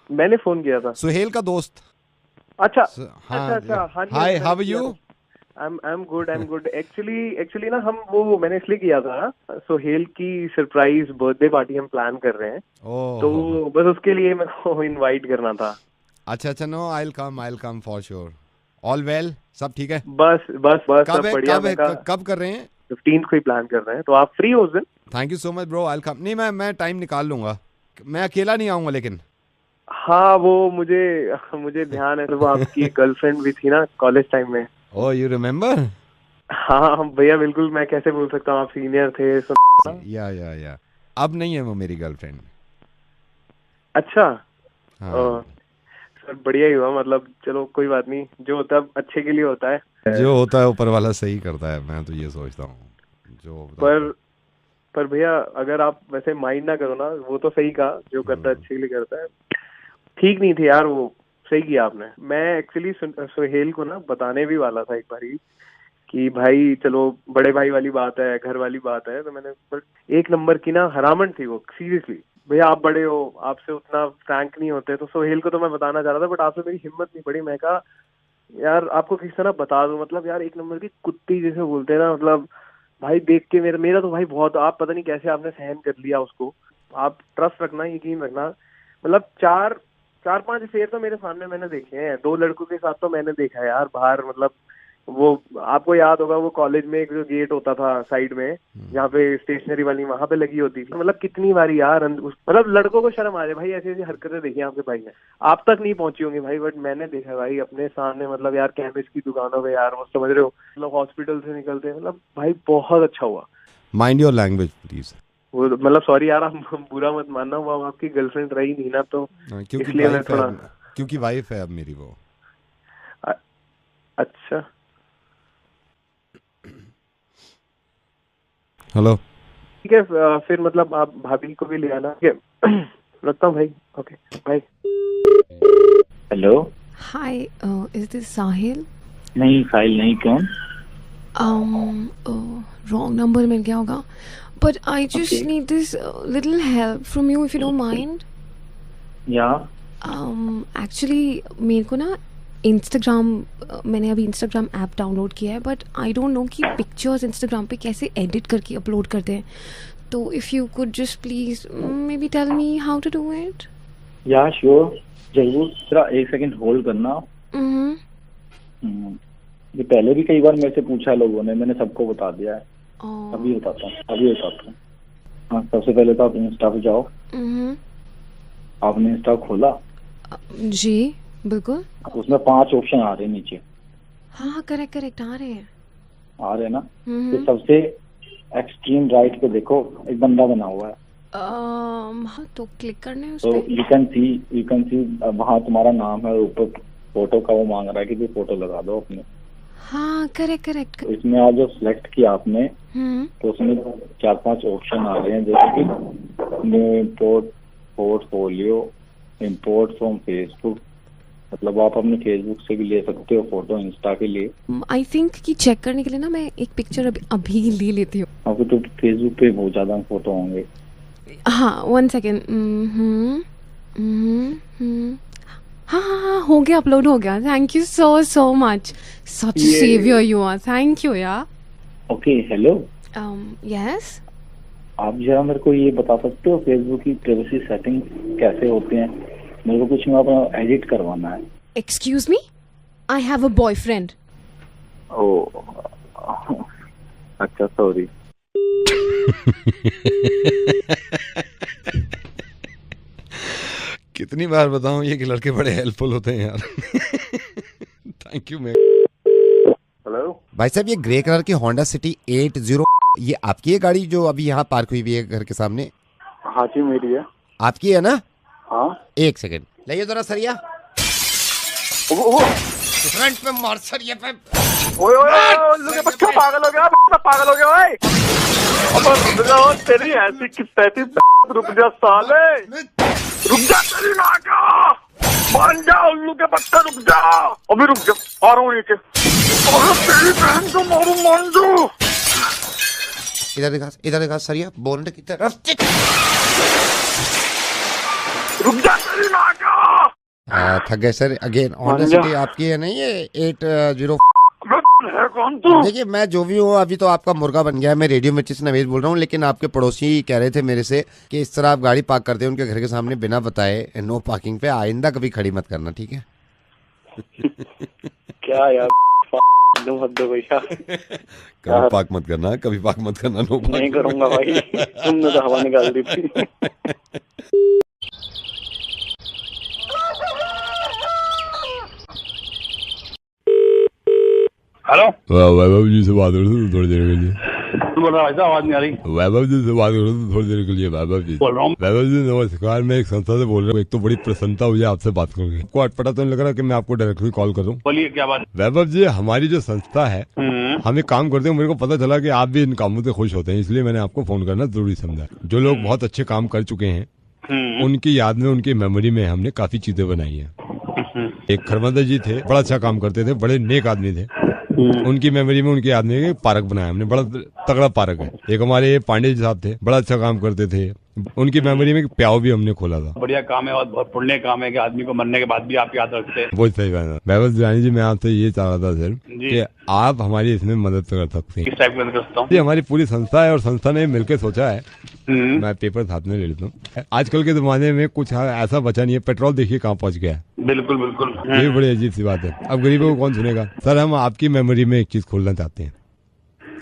मैंने फ़ोन किया था। सुहेल का दोस्त। अच्छा हाँ, अच्छा। Hi, how are you? I am good. Actually ना, हम वो मैंने इसलिए किया था, सुहेल की सरप्राइज बर्थडे पार्टी हम प्लान कर रहे हैं, तो बस उसके लिए मेरे को इनवाइट करना था। अच्छा, no, I will come for sure. All well, सब ठीक है? बस सब बढ़िया। कब कर रहे हैं? 15th को ही प्लान कर रहे हैं, तो आप फ्री हो उस दिन? Thank you so much bro, I will कम। नहीं, मैं टाइम निकाल लूंगा, मैं अकेला नहीं आऊंगा लेकिन। हाँ, वो मुझे ध्यान है, वो आपकी गर्लफ्रेंड भी थी ना कॉलेज टाइम में। ओह, यू रिमेम्बर? हाँ भैया, बिल्कुल, मैं कैसे भूल सकता हूँ, आप सीनियर थे। या अब नहीं है वो मेरी गर्लफ्रेंड। अच्छा हाँ। सर बढ़िया ही हुआ, मतलब चलो कोई बात नहीं, जो होता है अच्छे के लिए होता है। जो होता है ऊपर वाला सही करता है, मैं तो ये सोचता हूँ। जो पर भैया अगर आप वैसे माइंड ना करो ना, वो तो सही कहा, जो करता है अच्छे के लिए करता है। ठीक नहीं थे यार वो, सही किया आपने। मैं एक्चुअली सुहेल को ना बताने भी वाला था एक बारी कि भाई चलो बड़े भाई वाली बात है, घर वाली बात है, तो मैंने, बट एक नंबर की ना हरामन थी वो, सीरियसली। भैया आप बड़े हो, आपसे उतना फ्रैंक नहीं होते, तो सोहेल को तो मैं बताना चाह रहा था, बट आपसे मेरी हिम्मत नहीं पड़ी। मैं कहा यार आपको किस तरह बता दूं, मतलब यार एक नंबर की कुत्ती जैसे बोलते हैं ना, मतलब भाई देख के मेरा तो भाई बहुत, आप पता नहीं कैसे आपने सहन कर लिया उसको। आप ट्रस्ट रखना, यकीन रखना, मतलब चार पांच अफेयर तो मेरे सामने मैंने देखे हैं, 2 लड़कों के साथ तो मैंने देखा है यार बाहर। मतलब वो आपको याद होगा, वो कॉलेज में एक जो गेट होता था साइड में, जहाँ पे स्टेशनरी वाली, वहां पे लगी होती थी। मतलब कितनी बारी यार, मतलब लड़कों को शर्म आ जाए भाई, ऐसी ऐसी हरकतें देखी आपके भाई ने। आप तक नहीं पहुंची होंगी भाई, बट मैंने देखा भाई अपने सामने। मतलब यार केमिस्ट की दुकानों पे यार, वो समझ रहे हो, मतलब हॉस्पिटल से निकलते, मतलब भाई बहुत अच्छा हुआ। Mind your language please. वो मतलब सॉरी यार, आप बुरा मत मानना, वो आपकी गर्लफ्रेंड रही नहीं ना, तो इसलिए मैं थोड़ा, क्योंकि वाइफ है अब मेरी वो। अच्छा हेलो, ठीक है, फिर मतलब आप भाभी को भी ले आना। ठीक है, रखता हूँ भाई। Okay bye. Hello, hi, is this Sahil? नहीं साहिल नहीं, कौन? रॉन्ग नंबर मिल गया होगा, but I just need this little help from you if you don't mind. Yeah. Actually मेरे को ना Instagram, मैंने अभी Instagram ऐप डाउनलोड किया है, बट आई डोंट नो कि पिक्चर्स Instagram पे कैसे एडिट करके अपलोड करते हैं। तो if you could just please may be tell me how to do it. या श्योर, जरूर। जरा एक सेकंड होल्ड करना। ये पहले भी कई बार मेरे से पूछा है लोगों ने, मैंने सबको बता दिया है। अभी बताता हूँ। हाँ, सबसे पहले तो आप इंस्टा पे जाओ। आपने इंस्टा खोला? जी बिल्कुल। उसमें 5 ऑप्शन आ रहे हैं नीचे। हाँ करेक्ट आ रहे हैं ना। तो सबसे एक्सट्रीम राइट पे देखो, एक बंदा बना हुआ है। हाँ, तो क्लिक करने उस तो पे। यू कैन सी वहाँ तुम्हारा नाम है, ऊपर फोटो का वो मांग रहा है कि भी फोटो लगा दो अपने। हाँ करेक्ट। इसमें आज जो सिलेक्ट किया आपने, तो उसमें 4-5 ऑप्शन आ रहे हैं, जैसे कि new import portfolio, import from Facebook, मतलब आप अपने फेसबुक से भी ले सकते हो फोटो, इंस्टा के लिए। आई थिंक कि चेक करने के लिए ना मैं एक पिक्चर अभी ले लेती हूँ। आपको तो फेसबुक पे बहुत ज्यादा फोटो होंगे। हाँ 1 सेकेंड। हाँ हो गया, अपलोड हो गया। Thank you so much, such saviour you are. Thank you यार। Okay hello. यस, आप जरा मेरे को ये बता सकते हो फेसबुक की प्राइवेसी सेटिंग कैसे होते हैं? मेरे को कुछ अपना एडिट करवाना है। Excuse me, I have a boyfriend. Oh अच्छा, सॉरी। कितनी बार बताऊं ये कि लड़के बड़े हेल्पफुल होते हैं यार। Thank you ma'am. हेलो भाई साहब, ये ग्रे कलर की होंडा सिटी 80, ये आपकी है गाड़ी जो अभी यहाँ पार्क हुई हुई है घर के सामने? हाँ जी मेरी है। आपकी है ना? हाँ। एक सेकंड लाइए जरा सरिया। फ्रंट पे मार सरिया पे। ओए बच्चा पागल हो गया ओए। अब तेरी ऐसी किस्ती, रुक जा साले, रुक जा तेरी माँ का, मान जा उल्लू के बच्चा, रुक जा, अभी रुक जा, आ रहा हूँ नीचे। तेरी बहन को मारू, मान जा। इधर देखा सरिया, बोनट की तरफ। रुक जा तेरी माँ का। थक गए सर। अगेन होंडा सिटी आपकी है नहीं? ये 80 है कौन तू? देखिए मैं जो भी हूँ, अभी तो आपका मुर्गा बन गया है। मैं रेडियो मिर्ची से नवेद बोल रहा हूँ, लेकिन आपके पड़ोसी कह रहे थे मेरे से कि इस तरह आप गाड़ी पार्क करते हैं उनके घर के सामने बिना बताए, नो पार्किंग पे। आइंदा कभी खड़ी मत करना, ठीक है? क्या यार, मत दो भैया। कभी पार्क मत करना, कभी पार्क मत करना। नो पार्क नहीं करूंगा भाई, तुमने तो हवा निकाल दी थी। हेलो, वैभव जी से बात हो रही थी थोड़ी देर के लिए। बोल रहा भाई साहब, आवाज नहीं आ रही। वैभव जी से बात करो तो थोड़ी देर के लिए। वैभव जी बोल रहा हूँ। वैभव जी नमस्कार, मैं एक संस्था से बोल रहा हूँ। एक तो बड़ी प्रसन्नता हुई आपसे बात करके। आपको अटपटा तो नहीं लग रहा कि मैं आपको डायरेक्टली कॉल करूँ? बोलिए क्या बात। वैभव जी, हमारी जो संस्था है हम एक काम करते हैं, मेरे को पता चला कि आप भी इन कामों से खुश होते हैं, इसलिए मैंने आपको फोन करना जरूरी समझा। जो लोग बहुत अच्छे काम कर चुके हैं उनकी याद में, उनकी मेमोरी में हमने काफी चीजें बनाई है। एक खरमंदा जी थे, बड़ा अच्छा काम करते थे, बड़े नेक आदमी थे। उनकी मेमोरी में, उनके आदमी में पार्क बनाया हमने, बड़ा तगड़ा पार्क है। एक हमारे पांडे जी साहब थे, बड़ा अच्छा काम करते थे, उनकी मेमोरी में प्याव भी हमने खोला था। बढ़िया काम है और बहुत पुण्य काम है कि आदमी को मरने के बाद भी आप याद रखते हैं। बहुत सही बात है। वैभव जिलानी जी, मैं आपसे ये चाह रहा था सर कि आप हमारी इसमें मदद कर सकते हैं। किस टाइप की मदद कर सकता हूँ? ये हमारी पूरी संस्था है और संस्था ने मिलकर सोचा है, मैं पेपर साथ में ले लेता हूँ। आजकल के जमाने में कुछ ऐसा बचा नहीं है, पेट्रोल देखिए कहाँ पहुँच गया है। बिल्कुल बिल्कुल, ये बड़ी अजीब सी बात है। अब गरीबों को कौन सुनेगा? सर, हम आपकी मेमोरी में एक चीज खोलना चाहते हैं।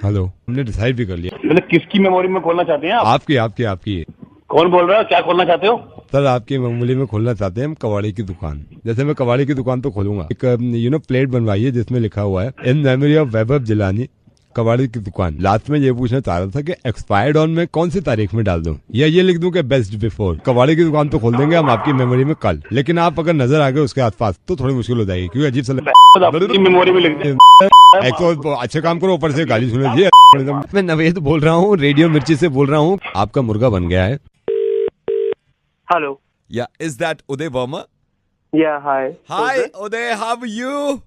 हेलो, हमने डिसाइड भी कर लिया। मतलब किसकी मेमोरी में खोलना चाहते हैं आप? आपकी। कौन बोल रहा है? क्या खोलना चाहते हो? सर, आपकी मेमोरी में खोलना चाहते हैं हम कबाड़ी की दुकान। जैसे मैं कबाड़ी की दुकान तो खोलूंगा, एक प्लेट बनवाई है जिसमें लिखा हुआ है इन मेमोरी ऑफ वैभव जिलानी कबाड़ी की दुकान। लास्ट में ये पूछना चाह रहा था कि एक्सपायर्ड ऑन में कौन सी तारीख में डाल दूं, या ये लिख दूं कि बेस्ट बिफोर। कबाड़ी की दुकान तो खोल देंगे हम आपकी मेमोरी में कल, लेकिन आप अगर नजर आ गए उसके आसपास तो थोड़ी मुश्किल हो जाएगी, क्योंकि अजीब सा मेमोरी में लिख दें। एक तो अच्छे काम करो, ऊपर से गाली सुने। जी, मैं नवेद बोल रहा हूँ, रेडियो मिर्ची से बोल रहा हूँ। आपका मुर्गा बन गया है। Hello. Yeah, is that Uday Verma? Yeah, hi. Hi, Uday, how are you?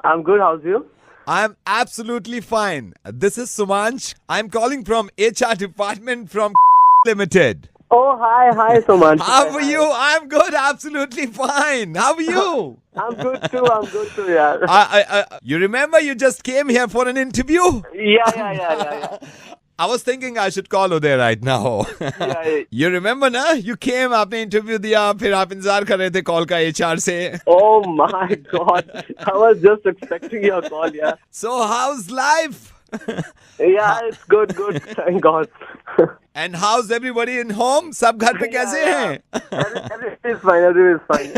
I'm good, how's you? I'm absolutely fine. This is Sumansh. I'm calling from HR department from Limited. Oh, hi, Sumansh. How are you? I'm good, absolutely fine. How are you? I'm good too, yeah. You remember you just came here for an interview? Yeah. I was thinking I should call Uday right now. Yeah. You remember ना? You came, आपने इंटरव्यू दिया, फिर आप इंतजार कर रहे थे कॉल का HR से। Oh my God, I was just expecting your call, yeah. So how's life? Yeah, it's good, thank God. And how's everybody in home? सब घर पे कैसे हैं? Everything is fine.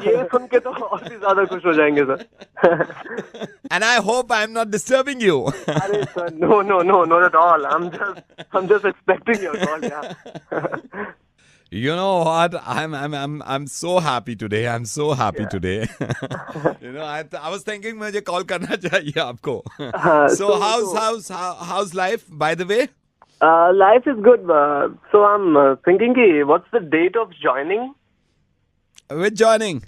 ये सुन के तो और भी ज्यादा खुश हो जाएंगे sir. And I hope I'm not disturbing you. अरे sir, no, not at all. I'm just expecting your call, yeah. You know what? I'm so happy today. I'm so happy today. You know, I was thinking मुझे कॉल करना चाहिए आपको. So how's life, by the way? Life is good. So I'm thinking, what's the date of joining? Which joining?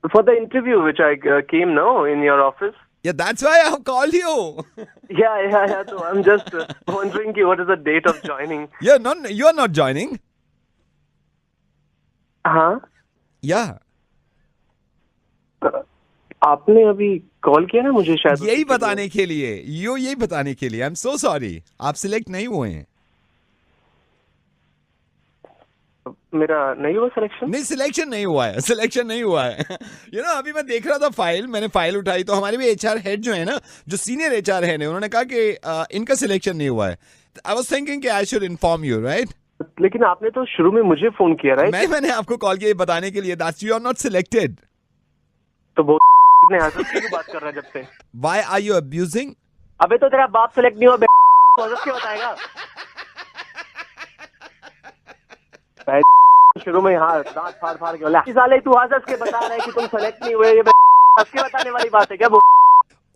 For the interview which I came now in your office. Yeah, that's why I called you. Yeah. So I'm just wondering, what is the date of joining? You're not joining. हाँ. Yeah. आपने अभी कॉल किया ना मुझे शायद यही बताने के लिए। आई एम सो सॉरी, आप सिलेक्ट नहीं हुए हैं। मेरा नहीं हुआ सिलेक्शन? नहीं, सिलेक्शन नहीं हुआ है। You know, अभी मैं देख रहा था मैंने फाइल उठाई तो हमारे भी HR हेड जो है ना, जो सीनियर HR हेड है, उन्होंने कहा कि इनका सिलेक्शन नहीं हुआ है। आई वाज थिंकिंग कि I should inform you, right? लेकिन आपने तो शुरू में मुझे फोन किया, राइट? मैंने आपको कॉल किया बताने के लिए that you are not selected. तो वो ने क्यों बात कर रहा है जब से? Why are you abusing? अबे तो तेरा बाप सेलेक्ट नहीं हुआ, क्या बताएगा? शुरू में हाँ दांत फाड़ के बोला, साले तू हंस के बता रहा है कि तुम सेलेक्ट नहीं हुए, ये हंस के बताने वाली बात है क्या?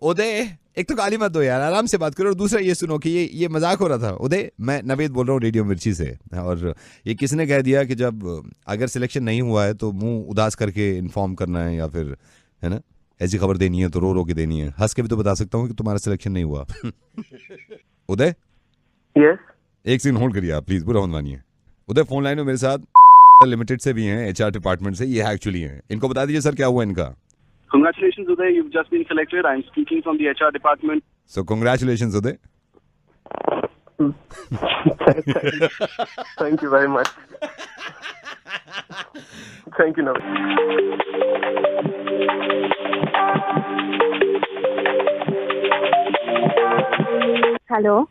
उदय, एक तो गाली मत दो यार, आराम से बात करो। और दूसरा ये सुनो कि ये मजाक हो रहा था। उदय, मैं नवेद बोल रहा हूँ रेडियो मिर्ची से, और ये किसने कह दिया कि जब अगर सिलेक्शन नहीं हुआ है तो मुंह उदास करके इन्फॉर्म करना है, या फिर है ना ऐसी खबर देनी है तो रो के देनी है। हंस के भी तो बता सकता हूँ कि तुम्हारा सिलेक्शन नहीं हुआ। उदय, यस, एक सीन होल्ड करिए आप प्लीज, बुरा मत मानिए। उदय फोन लाइन में मेरे साथ लिमिटेड से भी हैं, HR डिपार्टमेंट से, ये एक्चुअली हैं। इनको बता दीजिए सर क्या हुआ इनका। Congratulations, Uday. You've just been selected. I'm speaking from the HR department. So congratulations, Uday. Thank you very much. Thank you, Navid. Hello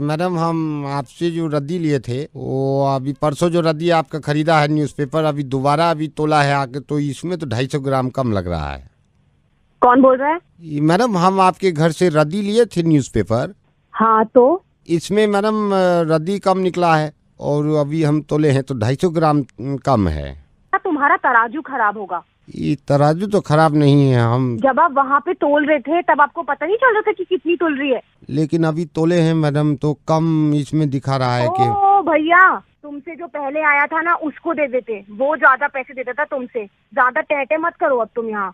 madam, हम आपसे जो रद्दी लिए थे वो अभी परसों जो रद्दी आपका खरीदा है न्यूज़पेपर, अभी दोबारा अभी तोला है आके, तो इसमें तो 250 ग्राम कम लग रहा है। कौन बोल रहा है? मैडम, हम आपके घर से रद्दी लिए थे न्यूज़पेपर। हाँ, तो इसमें मैडम रद्दी कम निकला है और अभी हम तोले हैं तो 250 ग्राम कम है। तुम्हारा तराजू खराब होगा। ये तराजू तो खराब नहीं है, हम जब आप वहाँ पे तोल रहे थे तब आपको पता नहीं चल रहा था कि कितनी तोल रही है। लेकिन अभी तोले हैं मैडम तो कम इसमें दिखा रहा है कि ओ भैया, तुमसे जो पहले आया था ना उसको दे देते, वो ज्यादा पैसे देता था तुमसे। ज्यादा टहटे मत करो अब तुम यहाँ।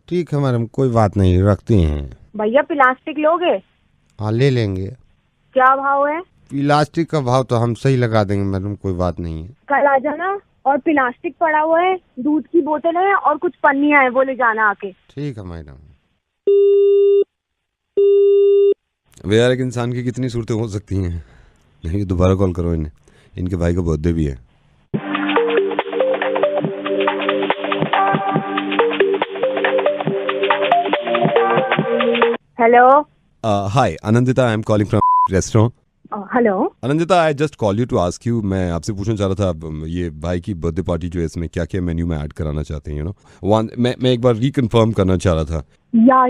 ठीक है मैडम, कोई बात नहीं, रखते हैं। भैया प्लास्टिक लोगे? हाँ ले लेंगे। क्या भाव है? प्लास्टिक का भाव तो हम सही लगा देंगे मैडम, कोई बात नहीं है। कल आ जाना। और प्लास्टिक पड़ा हुआ है, दूध की बोतल है और कुछ पन्नियां है, वो ले जाना आके। ठीक है मैडम। वे यार, एक इंसान की कितनी सूरतें हो सकती हैं। नहीं, दोबारा कॉल करो इन्हें, इनके भाई का बर्थडे भी है। Hello. Hi Anandita, I am calling from restaurant. Hello Anandita, I just call you to ask you, मैं आपसे पूछना चाह रहा था, ये भाई की बर्थडे पार्टी जो है इसमें क्या क्या मेन्यू में ऐड कराना चाहते हैं, यू नो। मैं एक बार रिकन्फर्म करना चाह रहा था।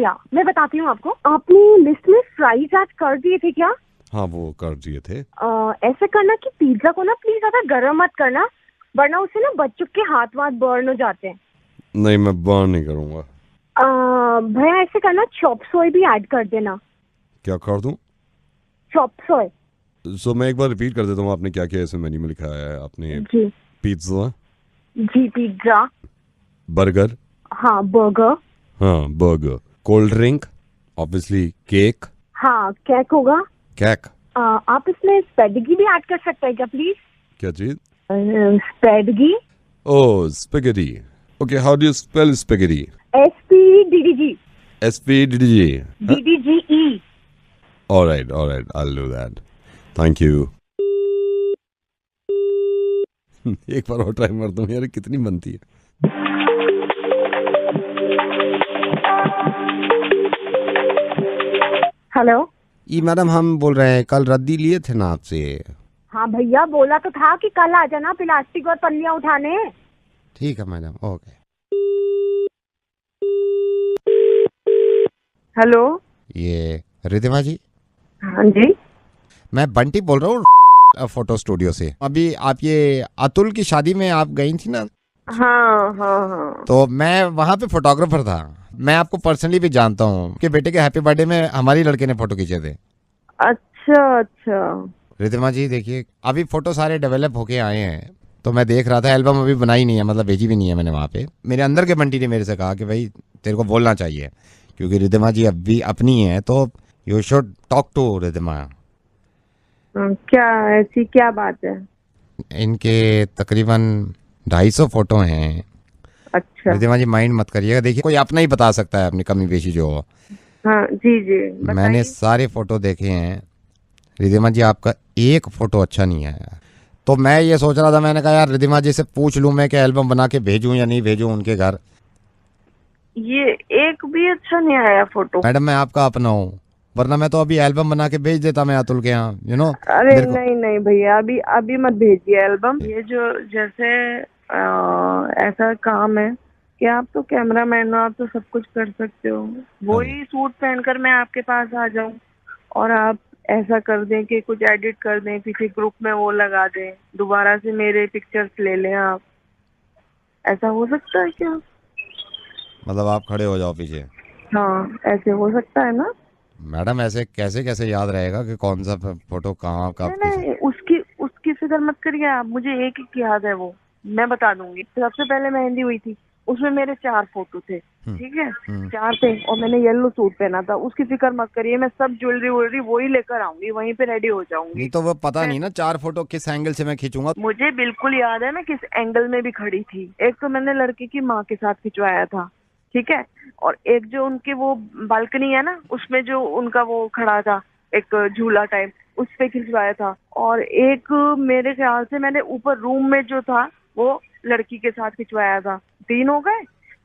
या मैं बताती हूँ आपको। आपने लिस्ट में फ्राइज ऐड कर दिए थे क्या? हाँ वो कर दिए थे। ऐसा करना कि पिज्जा को ना प्लीज ज्यादा गर्म मत करना, वरना उससे ना बच्चों के हाथ वाथ बर्न हो जाते हैं। नहीं, मैं बर्न नहीं करूँगा। भैया ऐसे करना, चॉप सोय भी ऐड कर देना। क्या कर दूँ? चॉप सोय। सो मैं एक बार रिपीट कर देता हूँ, आपने क्या क्या इसमें मेन्यू में लिखा है? आपने जी पिज्जा। जी पिज्जा। बर्गर। हाँ बर्गर। हाँ burger. Cold drink, obviously cake. हाँ केक होगा। केक। आप इसमें स्पेडिगी भी ऐड कर सकते हैं क्या प्लीज? क्या चीज? Spaghetti. Oh spaghetti. Okay, how do you spell spaghetti? SPDDG। SPDDG। DDGE। All right, I'll do that. Thank you. एक बार और ट्राई मारता हूँ यार, कितनी बनती है। हेलो। ये मैडम हम बोल रहे हैं, कल रद्दी लिए थे ना आपसे। हाँ भैया, बोला तो था कि कल आ जाना प्लास्टिक और पन्नियां उठाने। ठीक है मैडम, ओके। हेलो। ये रिद्धिमा जी? हाँ जी। मैं बंटी बोल रहा हूँ फोटो स्टूडियो से। अभी आप ये अतुल की शादी में आप गई थी ना? हाँ। तो मैं वहाँ पे फोटोग्राफर था। मैं आपको पर्सनली भी जानता हूँ कि बेटे के हैप्पी बर्थडे में हमारी लड़के ने फोटो खींचे थे। अच्छा। रिद्धिमा जी देखिए, अभी फोटो सारे डेवलप होके आए हैं, तो मैं देख रहा था, एल्बम अभी बनाई नहीं है, मतलब भेजी भी नहीं है मैंने वहाँ पे। मेरे अंदर के बंटी ने मेरे से कहा कि भाई तेरे को बोलना चाहिए, क्योंकि रिद्धिमा जी अभी अपनी है, तो you should talk to Riddhima. क्या ऐसी क्या बात है? इनके तकरीबन 250 फोटो हैं। अच्छा। रिद्धिमा जी माइंड मत करिएगा, देखिए कोई अपना ही बता सकता है अपनी कमी पेशी जो हो। हाँ जी मैंने सारे फोटो देखे हैं रिद्धिमा जी, आपका एक फोटो अच्छा नहीं आया। तो मैं ये सोच रहा था, मैंने कहा यार रिद्धिमा जी से पूछ लूं मैं कि एल्बम बना के भेजूं या नहीं भेजूं उनके घर। ये एक भी अच्छा नहीं आया फोटो। मैडम मैं आपका अपना हूँ, वरना मैं तो अभी एल्बम बना के भेज देता मैं अतुल के यहाँ, यू नो। अरे नहीं भैया, अभी मत भेजिए एल्बम। ये जो जैसे ऐसा काम है कि आप तो कैमरामैन हो, आप तो सब कुछ कर सकते हो। वही सूट पहनकर मैं आपके पास आ जाऊं और आप ऐसा कर दें कि कुछ एडिट कर दें, किसी ग्रुप में वो लगा दें, दोबारा से मेरे पिक्चर्स ले लें आप। ऐसा हो सकता है क्या? मतलब आप खड़े हो जाओ पीछे? हाँ ऐसे हो सकता है ना मैडम? ऐसे कैसे याद रहेगा कि कौन सा फोटो कहाँ का? नहीं, उसकी फिक्र मत करिए आप, मुझे एक याद है, वो मैं बता दूंगी। सबसे पहले मेहंदी हुई थी, उसमें मेरे 4 फोटो थे, ठीक है, 4 थे, और मैंने येलो सूट पहना था। उसकी फिक्र मत करिए, मैं सब ज्वेलरी वही लेकर आऊंगी, वहीं पे रेडी हो जाऊंगी। नहीं तो वो पता नहीं ना 4 फोटो किस एंगल से मैं खींचूंगा। मुझे बिल्कुल याद है मैं किस एंगल में भी खड़ी थी। एक तो मैंने लड़के की माँ के साथ खिंचवाया था, ठीक है, और एक जो उनके वो बालकनी है ना, उसमें जो उनका वो खड़ा था एक झूला टाइप, उस पे खिंचवाया था। और एक मेरे ख्याल से मैंने ऊपर रूम में जो था वो लड़की के साथ खिंचवाया था। 3 हो गए,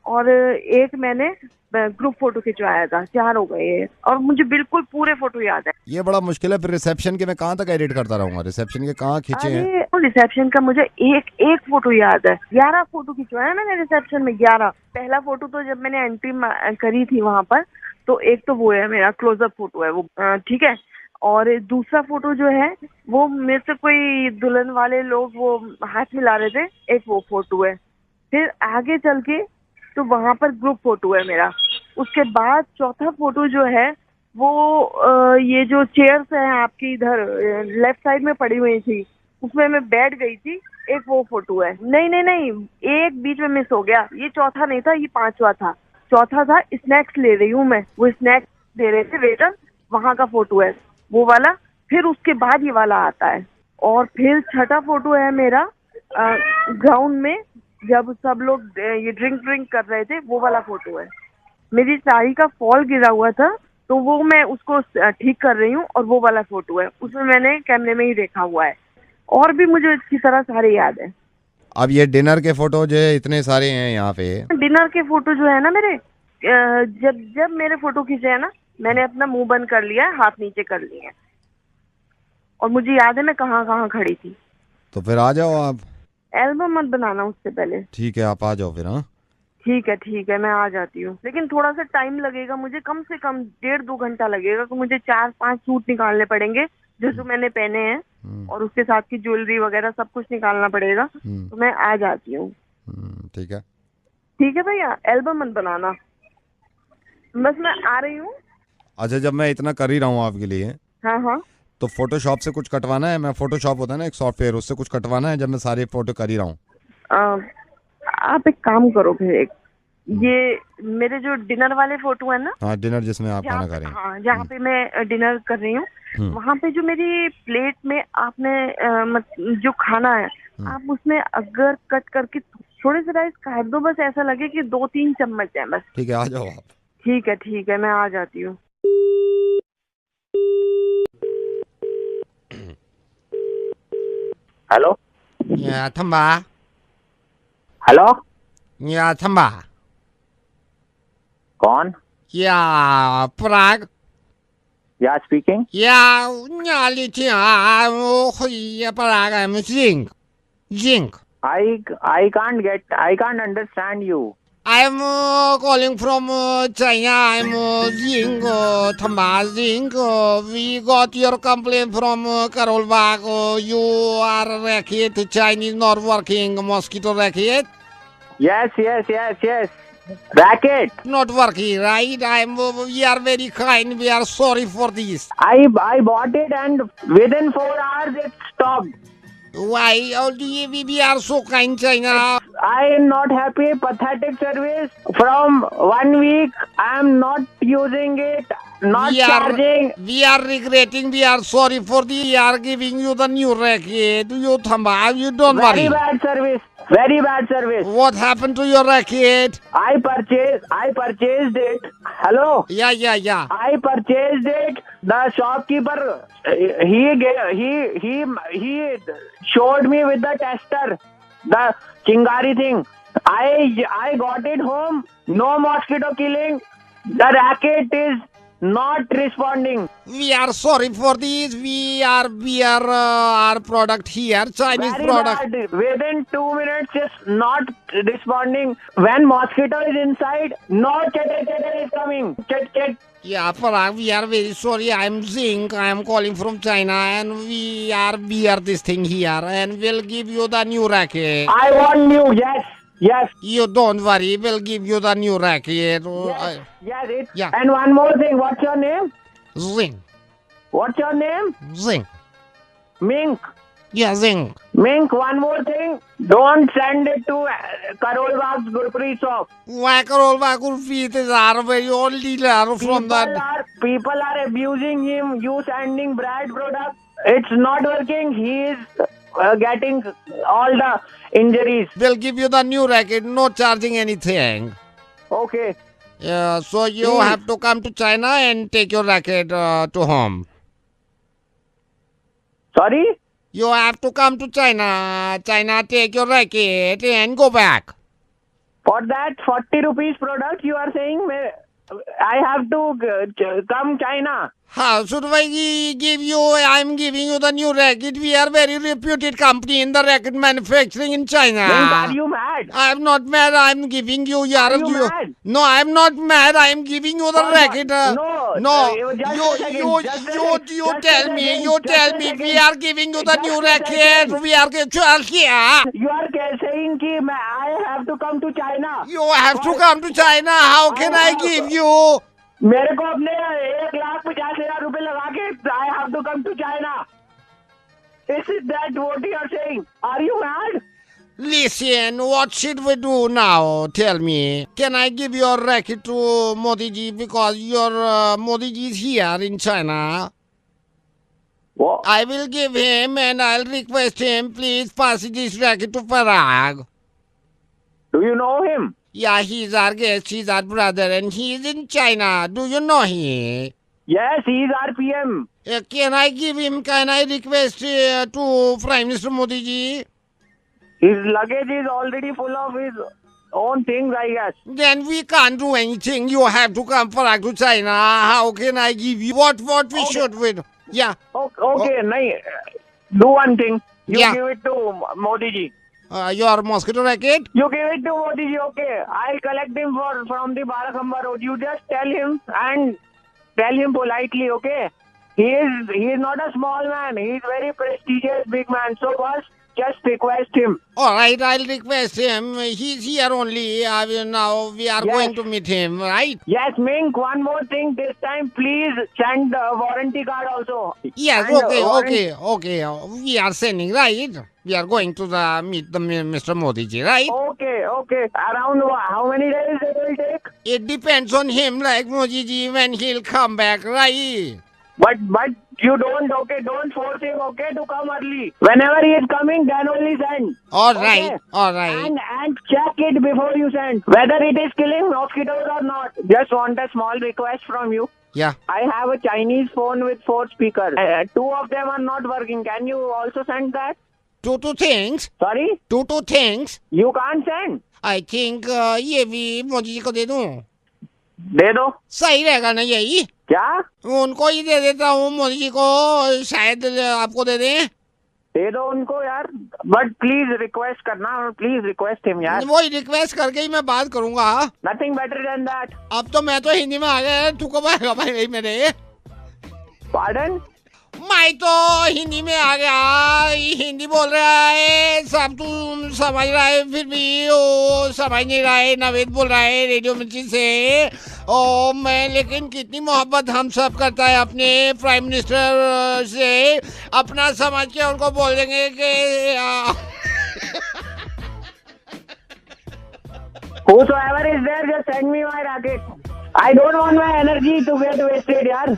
और एक मैंने ग्रुप फोटो खिंचवाया था, 4 हो गए ये। और मुझे बिल्कुल पूरे फोटो याद है। ये बड़ा मुश्किल है, फिर रिसेप्शन के मैं कहाँ तक एडिट करता रहूंगा? रिसेप्शन के कहाँ खींचे हैं? रिसेप्शन का मुझे एक फोटो याद है। 11 फोटो खिंचवाया मैंने रिसेप्शन में, 11। पहला फोटो तो जब मैंने एंट्री करी थी वहां पर, तो एक तो वो है मेरा क्लोजअप फोटो है वो, ठीक है। और दूसरा फोटो जो है वो मेरे से कोई दुल्हन वाले लोग वो हाथ मिला रहे थे, एक वो फोटो है। फिर आगे चल के तो वहां पर ग्रुप फोटो है मेरा। उसके बाद चौथा फोटो जो है वो ये जो चेयर्स हैं आपकी इधर लेफ्ट साइड में पड़ी हुई थी, उसमें मैं बैठ गई थी, एक वो फोटो है। नहीं, एक बीच में मिस हो गया, ये चौथा नहीं था, ये पांचवा था। चौथा था स्नैक्स ले रही हूँ मैं, वो स्नैक्स दे रहे थे वेटर, वहां का फोटो है वो वाला। फिर उसके बाद ये वाला आता है। और फिर छठा फोटो है मेरा ग्राउंड में जब सब लोग ये ड्रिंक कर रहे थे, वो वाला फोटो है। मेरी साड़ी का फॉल गिरा हुआ था तो वो मैं उसको ठीक कर रही हूँ, और वो वाला फोटो है, उसमें मैंने कैमरे में ही देखा हुआ है। और भी मुझे अच्छी तरह सारे याद है। अब ये डिनर के फोटो जो है इतने सारे हैं यहाँ पे। डिनर के फोटो जो है ना मेरे, जब मेरे फोटो खींचे हैं ना, मैंने अपना मुंह बंद कर लिया है, हाथ नीचे कर लिए हैं, और मुझे याद है मैं कहाँ कहाँ खड़ी थी। तो फिर आ जाओ आप। एल्बम मत बनाना उससे पहले। ठीक है, आप आ जाओ फिर। हाँ ठीक है, मैं आ जाती हूँ, लेकिन थोड़ा सा टाइम लगेगा मुझे, कम से कम 1.5-2 घंटा लगेगा, तो मुझे 4-5 सूट निकालने पड़ेंगे जो मैंने पहने हैं, और उसके साथ की ज्वेलरी वगैरह सब कुछ निकालना पड़ेगा। तो मैं आ जाती हूँ। ठीक है भैया, एल्बम मत बनाना, बस मैं आ रही हूँ। अच्छा, जब मैं इतना कर ही रहा हूँ आपके लिए, हाँ, तो फोटोशॉप से कुछ कटवाना है? मैं फोटोशॉप होता है ना एक सॉफ्टवेयर, उससे कुछ कटवाना है जब मैं सारे फोटो कर ही रहा हूँ? आप एक काम करो फिर, ये मेरे जो डिनर वाले फोटो है ना, हाँ डिनर जिसमें आप खाना खा रहे हैं, हाँ जहाँ पे मैं डिनर कर रही हूँ, वहाँ पे जो मेरी प्लेट में आपने जो खाना है, आप उसमें अगर कट करके थोड़े से राइस काट दो, बस ऐसा लगे कि 2-3 चम्मच है बस। ठीक है, आ जाओ आप। ठीक है, मैं आ जाती हूँ। हेलो थम्बा। हेलो, थम्बा कौन? या पराग। या speaking. Parag, I am Zing. I can't understand you. I am calling from China. I am Zing, Thamba Zing. We got your complaint from Karol Bagh. You are racket, Chinese not working, mosquito racket. Yes. Racket. Not working, right? We are very kind. We are sorry for this. I bought it and within 4 hours it stopped. Why? We are so kind, China. I am not happy. Pathetic service. From 1 week, I am not using it. Not charging. We are regretting. We are sorry for the. We are giving you the new racket. You Thamba, you don't worry. Very bad service. What happened to your racket? I purchased it. Hello. Yeah. I purchased it. The shopkeeper, he showed me with the tester the chingari thing. I got it home. No mosquito killing. The racket is not responding. We are sorry for this. We are our product here, Chinese very product. Bad. Within 2 minutes, just not responding. When mosquito is inside, no chatter is coming. Chat. Yeah, Parag, we are very sorry. I am Zing. I am calling from China, and we are this thing here, and we'll give you the new racket. I want new. Yes. You don't worry. We'll give you the new racket. Yeah. And one more thing. What's your name? Zing. What's your name? Zing. Mink. Yeah, Zing. Mink, one more thing. Don't send it to Karol Bagh's Gurpreet shop. Why Karol Bagh Gurpreet is our very old dealer from that. People are abusing him. You sending brand product. It's not working. He is getting all the injuries. We'll give you the new racket. No charging anything. Okay. Yeah, so you have to come to China and take your racket to home. Sorry? You have to come to China. China, take your racket and go back. For that 40 rupees product, you are saying I have to come China. How should I give you? I'm giving you the new racket. We are very reputed company in the racket manufacturing in China. Are you mad? I'm not mad. I'm giving you. Are you mad? No, I'm not mad. I'm giving you the racket. No. You tell me. You tell me. We are giving you the new racket. We are here. You are saying कि I have to come to China. You have to come to China. How can I give you? मेरे को अपने 1,50,000 रुपए लगा के I have to come to China. Is it that what you are saying? Are you mad? Listen, what should we do now? Tell me. Can I give your racket to Modi ji because your Modi ji is here in China? What? I will give him and I'll request him, please pass this racket to Parag. Do you know him? Yeah, he's our guest, he's our brother, and he's in China. Do you know him? Yes, he's our PM. Can I request to Prime Minister Modi ji? His luggage is already full of his own things, I guess. Then we can't do anything. You have to come to China. How can I give you what we should with? Yeah. Okay, do one thing. You give it to Modi ji. Your mosquito racket? You give it to Modi ji, okay. I'll collect him from the Barakhamba road. You just tell him and tell him politely, okay? He is not a small man. He is very prestigious big man. So first, just request him. All right, I'll request him. He's here only. Now we are going to meet him, right? Yes, Mink, one more thing. This time, please send a warranty card also. Yes, okay. We are sending, right? We are going to meet the Mr. Modi ji, right? Okay. Around how many days it will take? It depends on him, like Modi ji, when he'll come back, right? But you don't force him, to come early. Whenever he is coming, then only send. All right. And check it before you send. Whether it is killing mosquitoes or not. Just want a small request from you. Yeah. I have a Chinese phone with 4 speakers. 2 of them are not working. Can you also send that? Two things? Sorry? Two things? You can't send. I think ये भी मोदी जी को दे दूं. दे दो. सही रहेगा ना यही? क्या? उनको ही दे देता हूँ मोदी जी को, शायद आपको दे दें. दे दो उनको यार. बट प्लीज रिक्वेस्ट करना, प्लीज रिक्वेस्ट हिम यार. वही रिक्वेस्ट करके ही मैं बात करूंगा. Nothing better than that. अब तो मैं तो हिंदी में आ गया, तू कब आएगा भाई मेरे? पार्डन? मैं तो हिंदी में आ गया. हिंदी बोल रहा है, सब तू समझ रहा है, फिर भी वो समझ नहीं रहा है. नवेद बोल रहा है रेडियो मिर्ची से. ओ मैं लेकिन कितनी मोहब्बत हम सब करता है अपने प्राइम मिनिस्टर से. अपना समझ के उनको बोल देंगे कि whosoever is there, just send me my racket. I don't want my energy to get wasted, yaar.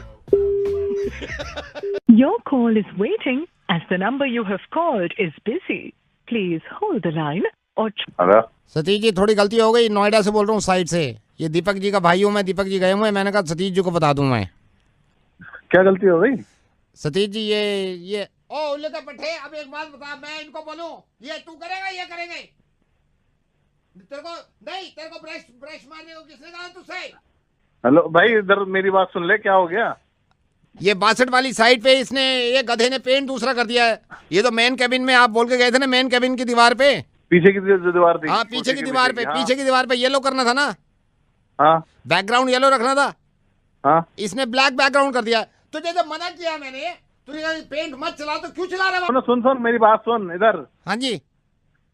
Your call is waiting as the number you have called is busy. Please hold the line or... hello Satish ji, थोड़ी गलती हो गई. नोएडा से बोल रहा हूँ, साइड से. ये दीपक जी का भाई हूँ मैं. दीपक जी गए हुए, मैंने कहा सतीश जी को बता दूं मैं. क्या गलती हो गई? सतीश जी ये ओ उल्ले का पट्टे. अब एक बात बता, मैं इनको बोलूं ये तू करेगा, ये करेंगे? तेरे को ब्रश मारने को किसने कहा तुझसे? हेलो भाई, इधर मेरी बात सुन ले. क्या हो गया? ये 62 वाली साइड पे इसने, ये गधे ने पेंट दूसरा कर दिया है. ये तो मेन कैबिन में आप बोल के गए थे ना, मेन कैबिन की दीवार पे, पीछे की दीवार थी. हाँ, पीछे की दीवार पे. पीछे की दीवार पे येलो करना था ना. हाँ, बैकग्राउंड येलो रखना था. हाँ, इसने ब्लैक बैकग्राउंड कर दिया. तुझे जब मना किया मैंने, तूने पेंट मत चला, तो क्यों चला रहा है? सुन मेरी बात सुन इधर. हाँ जी.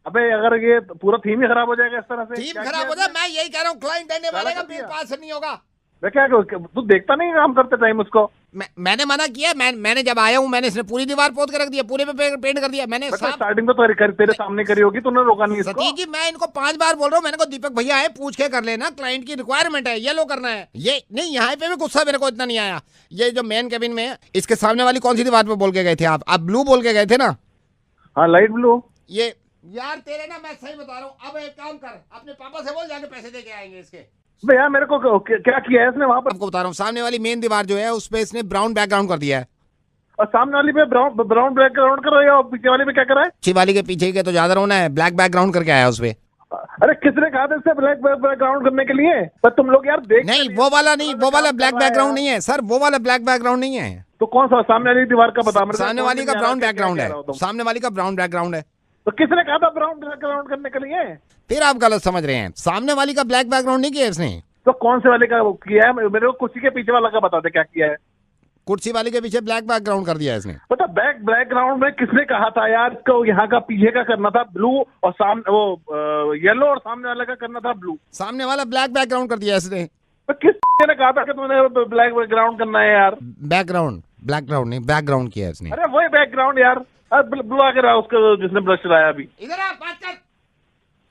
अबे अगर ये पूरा थीम ही खराब हो जाएगा इस तरह से. थीम खराब हो जाए, मैं यही कह रहा हूँ. क्लाइंट देने वाले का बिल पास नहीं होगा. मैं क्या तू देखता नहीं काम करते टाइम उसको? मैंने मना किया. मैंने जब आया हूँ, मैंने इसने पूरी दीवार पोत के रख दिया, पूरे पे पेंट कर दिया. मैंने स्टार्टिंग तो तेरे सामने करी होगी, तूने रोका नहीं इसको. सतीश जी, मैं इनको 5 बार बोल रहा हूँ. मैंने कहा दीपक भैया है, पूछ के कर लेना. क्लाइंट की रिक्वायरमेंट है, येलो करना है. ये नहीं, यहाँ पे भी गुस्सा मेरे को इतना नहीं आया. ये जो मेन कैबिन में, इसके सामने वाली कौन सी दीवार पे बोल के गए थे आप? ब्लू बोल के गए थे ना? हाँ, लाइट ब्लू. ये यार तेरे ना, मैं सही बता रहा हूँ. अब एक काम कर, अपने पापा से बोल, जाके पैसे दे के आएंगे इसके. भैया मेरे को क्या किया है इसने वहाँ पर? आपको बता रहा हूँ, सामने वाली मेन दीवार जो है, उस पे इसने ब्राउन बैकग्राउंड कर दिया है. और सामने वाली पे ब्राउन बैकग्राउंड कर रहा है, और पीछे वाली पे क्या कर रहा है? पीछे वाली के पीछे के तो ज्यादा रोना है. ब्लैक बैकग्राउंड करके आया उस पे. अरे किसने कहा था इससे ब्लैक बैकग्राउंड करने के लिए? पर तुम लोग यार देख नहीं, वो वाला नहीं, वो वाला ब्लैक बैकग्राउंड नहीं है सर, वो वाला ब्लैक बैकग्राउंड नहीं है। तो कौन सा? सामने वाली दीवार का बता मेरे। सामने वाली का ब्राउन बैकग्राउंड है, सामने वाली का ब्राउन बैकग्राउंड है। तो किसने कहा था ब्राउन बैकग्राउंड करने के लिए? फिर आप गलत समझ रहे हैं, सामने वाली का ब्लैक बैकग्राउंड नहीं किया इसने। तो कौन से वाले का किया है? मेरे को कुर्सी के पीछे वाला का बता दे क्या किया है। कुर्सी वाले के पीछे ब्लैक बैकग्राउंड कर दिया इसने। पता बैकग्राउंड में किसने कहा था यार इसको? यहाँ का पीछे का करना था ब्लू और सामने वो येलो और सामने वाले का करना था ब्लू। सामने वाला ब्लैक बैकग्राउंड कर दिया इसने। तो किस ने कहा था कि तुमने ब्लैक बैकग्राउंड करना है यार? बैकग्राउंड, बैकग्राउंड नहीं, बैकग्राउंड किया इसने। अरे वही बैकग्राउंड यार, ब्लू आके रहा उसका जिसने ब्रश चलाया अभी। इधर आ, बात कर।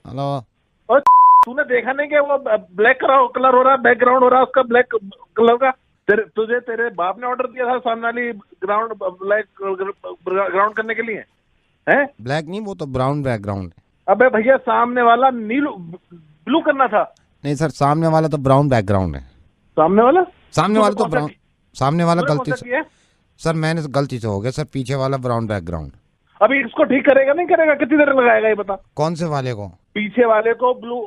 हेलो, और तूने देखा नहीं कि वो ब्लैक कलर हो रहा है, बैकग्राउंड हो रहा है उसका ब्लैक कलर का? तुझे तेरे बाप ने ऑर्डर दिया था सामने वाली ग्राउंड ब्लैक ग्राउंड करने के लिए? है ब्लैक नहीं, वो तो ब्राउन बैकग्राउंड है। अबे भैया सामने वाला नीलू ब्लू करना था। नहीं सर, सामने वाला तो ब्राउन बैकग्राउंड है। सामने वाला तो ब्राउन, सामने वाला गलती से सर, मैंने गलती से हो गया सर, पीछे वाला ब्राउन बैकग्राउंड। अभी इसको ठीक करेगा नहीं करेगा? कितनी देर लगाएगा ये बता? कौन से वाले को? पीछे वाले को ब्लू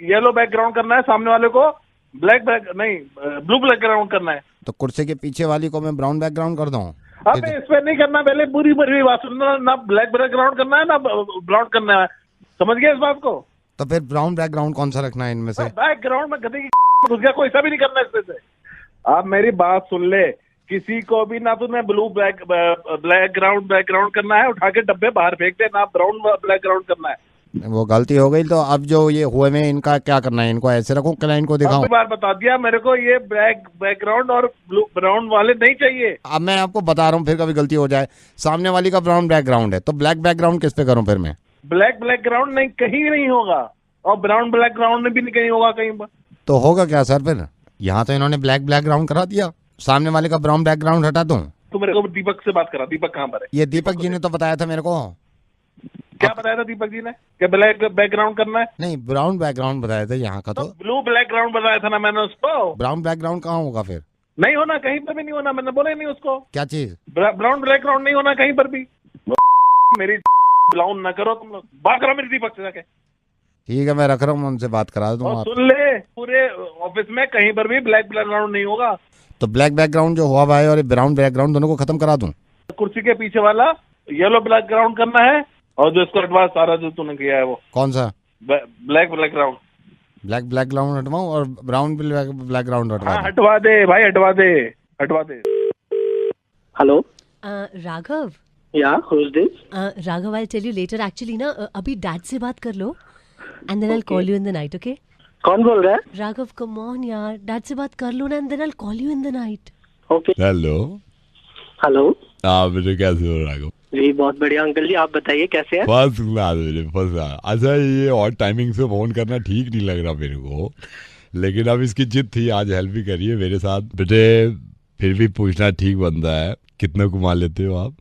येलो बैकग्राउंड करना है, सामने वाले को ब्लैक बैक नहीं ब्लू बैकग्राउंड करना है। तो कुर्सी के पीछे वाली को मैं ब्राउन बैकग्राउंड कर दूं? अबे इस पे नहीं करना, पहले पूरी बात सुनना। ना ब्लैक बैकग्राउंड करना है ना ब्राउन करना है, समझ गया इस बात को? तो फिर ब्राउन बैकग्राउंड कौन सा रखना है इनमें से? बैकग्राउंड में गधे की घुस गया, कोई सा भी नहीं करना इसमें से। आप मेरी बात सुन ले, किसी को भी ना तुम्हें ब्लू बैकग्राउंड करना है, उठा के डब्बे बाहर फेंक दे, ना ब्राउन बैकग्राउंड करना है। वो गलती हो गई, तो अब जो ये हुए में इनका क्या करना है? इनको ऐसे रखूं, क्लाइंट को दिखाऊं? बार बता दिया मेरे को, ये ब्लैक बैकग्राउंड और ब्लू ब्राउन वाले नहीं चाहिए। अब मैं आपको बता रहा हूँ, फिर कभी गलती हो जाए। सामने वाली का ब्राउन बैकग्राउंड है, तो ब्लैक बैकग्राउंड किस पे करूँ फिर मैं? ब्लैक बैकग्राउंड नहीं, कहीं नहीं होगा, और ब्राउन बैकग्राउंड भी नहीं कहीं होगा कहीं पर। तो होगा क्या सर फिर? यहाँ तो इन्होंने ब्लैक बैकग्राउंड करा दिया, सामने वाले का ब्राउन बैकग्राउंड हटा दूं? तो मेरे को दीपक से बात करा। दीपक कहाँ पर है? ये दीपक जी ने तो बताया था मेरे को। क्या बताया था दीपक जी ने? क्या ब्लैक बैकग्राउंड करना है? नहीं, ब्राउन बैकग्राउंड बताया था यहाँ का। तो ब्लू बैकग्राउंड बताया था ना मैंने उसको। ब्राउन बैकग्राउंड कहाँ होगा फिर? नहीं होना, कहीं पर भी नहीं होना, मैंने बोला ही नहीं उसको। क्या चीज? ब्राउन बैकग्राउंड नहीं होना कहीं पर भी। मेरी ब्राउन ना करो तुम लोग, बात करो मेरी दीपक से जाके। ठीक है, मैं रख रहा हूँ, उनसे बात करा दूंगा। सुन ले, पूरे ऑफिस में कहीं पर भी ब्लैक बैकग्राउंड नहीं होगा। तो ब्लैक बैकग्राउंड जो हुआ है और ब्राउन बैकग्राउंड दोनों को खत्म करा दूं? कुर्सी के पीछे वाला येलो बैकग्राउंड करना है, और जो इसको हटवा सारा जो तूने किया है वो। कौन सा? Black background. ब्लैक बैकग्राउंड हटवाऊं और ब्राउन बैकग्राउंड हटवा? हाँ, हटवा दे भाई, हटवा दे। हेलो राघव। या who's this? Raghav, I'll tell you later. Actually ना अभी डैड से बात कर लो, and then I'll call you in the night, okay? कौन बोल रहा है? राघव, come on यार, डैड से बात कर लो ना, and then I'll call you in the night. Okay. Hello बेटे, कैसे हो राघव? जी बहुत बढ़िया अंकल जी, आप बताइए कैसे हैं? First class. अच्छा, ये और टाइमिंग से फोन करना ठीक नहीं लग रहा मेरे को, लेकिन अब इसकी जिद थी, आज हेल्प भी करिए मेरे साथ बेटे। फिर भी पूछना ठीक बनता है, कितना कमा लेते हो आप?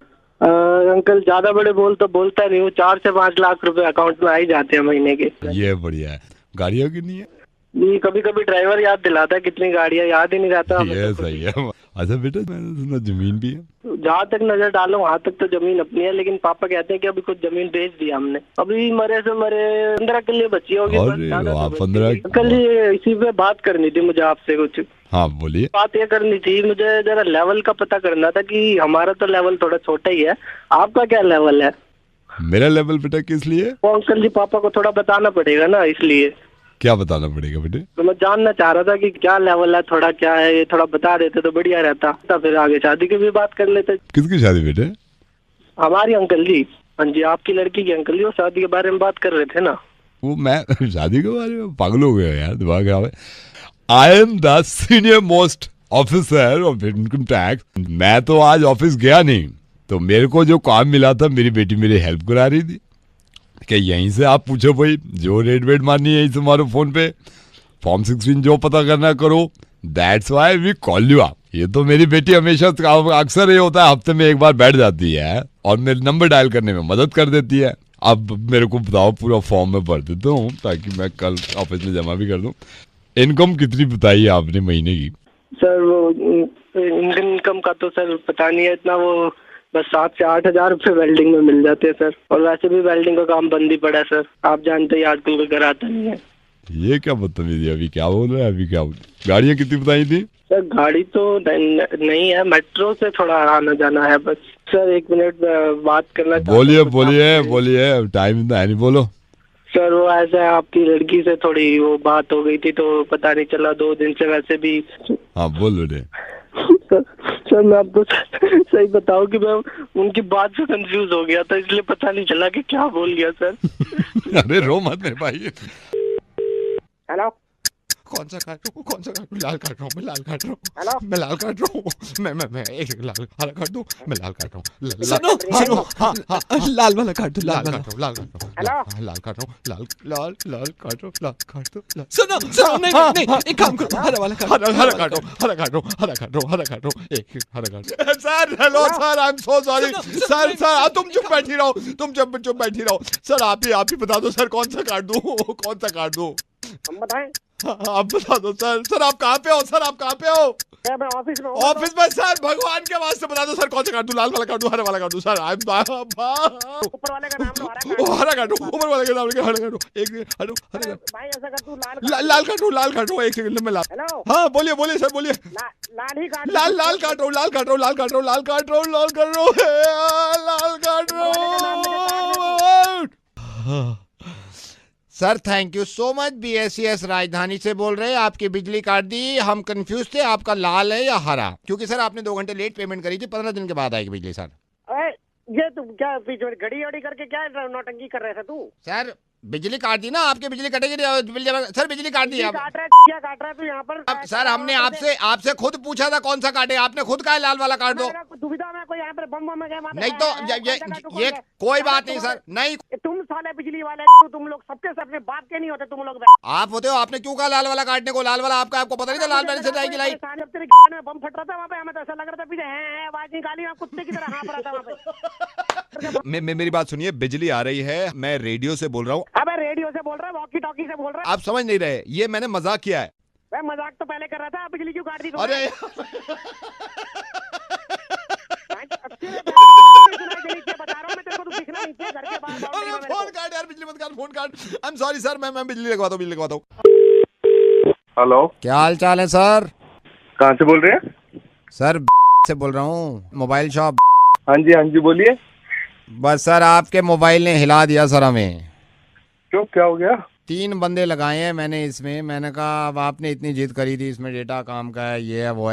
अंकल ज्यादा बड़े बोल तो बोलता नहीं हूँ, 4 से 5 लाख रुपए अकाउंट में आ ही जाते हैं महीने के। ये बढ़िया है। गाड़ियाँ कितनी है? जी कभी कभी ड्राइवर याद दिलाता है कितनी गाड़ियाँ, याद ही नहीं रहता। ये सही है। अच्छा बेटा, मैंने सुना जमीन भी है? जहाँ तक नजर डालो वहाँ तक तो जमीन अपनी है, लेकिन पापा कहते हैं कि अभी कुछ जमीन बेच दी हमने, अभी मरे से मरे 15 किले बची होगी। 15? कल इसी पे बात करनी थी मुझे आपसे कुछ। हाँ बोलिए। बात ये करनी थी, मुझे जरा लेवल का पता करना था कि हमारा तो लेवल थोड़ा छोटा ही है, आपका क्या लेवल है? मेरा लेवल बेटा किस लिए? वो अंकल जी पापा को थोड़ा बताना पड़ेगा ना, इसलिए। क्या बताना पड़ेगा बेटे? तो मैं जानना चाह रहा था कि क्या लेवल है, थोड़ा क्या है, ये थोड़ा बता देते तो बढ़िया रहता, तो फिर आगे शादी की भी बात कर लेते। किसकी शादी बेटे? हमारी अंकल जी। हाँ जी, आपकी लड़की की अंकल जी, वो शादी के बारे में बात कर रहे थे ना। वो मैं शादी के बारे में? पागल हो गया यार, दिमाग खराब है। I am the senior most officer of income tax. मैं तो आज ऑफिस गया नहीं, तो मेरे को जो काम मिला था मेरी बेटी मेरी हेल्प करा रही थी कि यहीं से आप पूछो भाई, जो रेट वेट मारनी है यहीं से मारो फोन पे, फॉर्म 16 जो पता करना करो, that's why we call you up. ये तो मेरी बेटी हमेशा अक्सर ये होता है, हफ्ते में एक बार बैठ जाती है और मेरे नंबर डायल करने में मदद कर देती है। अब मेरे को बताओ, पूरा फॉर्म में भर देता हूँ ताकि मैं कल ऑफिस में जमा भी कर दूँ। इनकम कितनी बताई आपने महीने की? सर वो इनकम का तो सर पता नहीं है इतना, वो बस 7 से 8 हजार रुपये वेल्डिंग में मिल जाते हैं सर। और वैसे भी वेल्डिंग का काम बंद ही पड़ा है सर, आप जानते ही आजकल कोई घर आता नहीं है। ये क्या बदतमीजी, अभी क्या बोल रहे हैं? अभी क्या गाड़ियाँ कितनी बताई थी सर? गाड़ी तो नहीं है, मेट्रो से थोड़ा आना जाना है बस। सर 1 मिनट बात करना। बोलिए, टाइम है नहीं, बोलो। सर वो ऐसा है, आपकी लड़की से थोड़ी वो बात हो गई थी तो पता नहीं चला, 2 दिन से वैसे भी। हाँ बोलो रे। सर मैं आपको सही बताऊं कि मैं उनकी बात से कंफ्यूज हो गया था, इसलिए पता नहीं चला कि क्या बोल गया सर। अरे रो मत मेरे भाई। हेलो, कौन सा काट रहा हूँ? लाल काट रहा हूँ, मैं लाल काट रहा हूँ, मैं लाल काट रहा हूँ, मैं एक लाल हरा काट दूँ, मैं लाल काट रहा हूँ। सुनो, हाँ, लाल वाला काट दो, लाल काट रहा हूँ, लाल काट रहा हूँ, लाल काट दो। सुनो, नहीं, एक काम करो, हरा वाला काट रहा हूँ, हरा काट रहा हूँ, एक हरा काट। Sir hello sir, I am so sorry sir, तुम चुप बैठी रहो, सर आप ही बता दो सर, कौन सा काट दूँ? हम बताएं? आप बता दो सर, आप कहाँ पे हो? मैं ऑफिस में। ऑफिस में सर, भगवान के वास्ते बता दो सर, कौन सा काट दूं? लाल वाला काट दूं, हरा वाला काट दूं? सर ऊपर वाले का नाम लो, हरा काट दूं, ऊपर वाले का नाम लेके हरा काट दूं। एक हरा भाई ऐसा कर तू लाल काट दूं, एक सेकंड में लाल। हेलो, हाँ बोलिए सर, बोलिए। लाल ही काट। लाल काट रहा हूँ। Sir thank you so much, BSES राजधानी से बोल रहे हैं। आपकी बिजली काट दी, हम कंफ्यूज थे आपका लाल है या हरा, क्योंकि सर आपने 2 घंटे लेट पेमेंट करी थी, 15 दिन के बाद आएगी बिजली सर। ये तुम क्या घड़ी वड़ी करके क्या नौटंकी कर रहे थे तू? सर बिजली काट दी ना, आपकी बिजली कटेगी। सर बिजली काट दी आप। क्या काट रहा है तू यहाँ पर? सर हमने आपसे खुद पूछा था कौन सा काटे, आपने खुद कहा लाल वाला काट दो। दुविधा में कोई यहाँ पर बम में गया? नहीं तो ये कोई बात नहीं सर, नहीं तुम साले बिजली वाले, तुम लोग सबके सब बात के नहीं होते तुम लोग। आप होते हो, आपने क्यों कहा लाल वाला काटने को? लाल वाला आपको पता नहीं था लाल वाले से जाएगी लाइट? बम फट रहा था वहाँ पे, हमें तो ऐसा लग रहा था पीछे है आवाज निकाली, कुत्ते की तरह हाँफ रहा था वहाँ पे। मेरी बात सुनिए, बिजली आ रही है, मैं रेडियो से बोल रहा हूँ। अबे रेडियो से बोल रहा है, वॉकी टॉकी से बोल रहा है? आप समझ नहीं रहे, ये मैंने मजाक किया है। मैं मजाक तो पहले कर रहा था, बिजली क्यों काट दी? अरे फोन काट यार, बिजली मत काट, फोन काट। आई एम सॉरी सर, मैं बिजली लगवाता हूँ। हेलो, क्या हाल चाल है सर? कहाँ से बोल रहे हैं? सर से बोल रहा हूँ, मोबाइल शॉप। हाँ जी बोलिए। बस सर आपके मोबाइल ने हिला दिया सर हमें। क्यों, क्या हो गया? 3 बंदे लगाए हैं मैंने इसमें, मैंने कहा अब आपने इतनी जिद करी थी, इसमें डेटा काम का है, ये है वो है।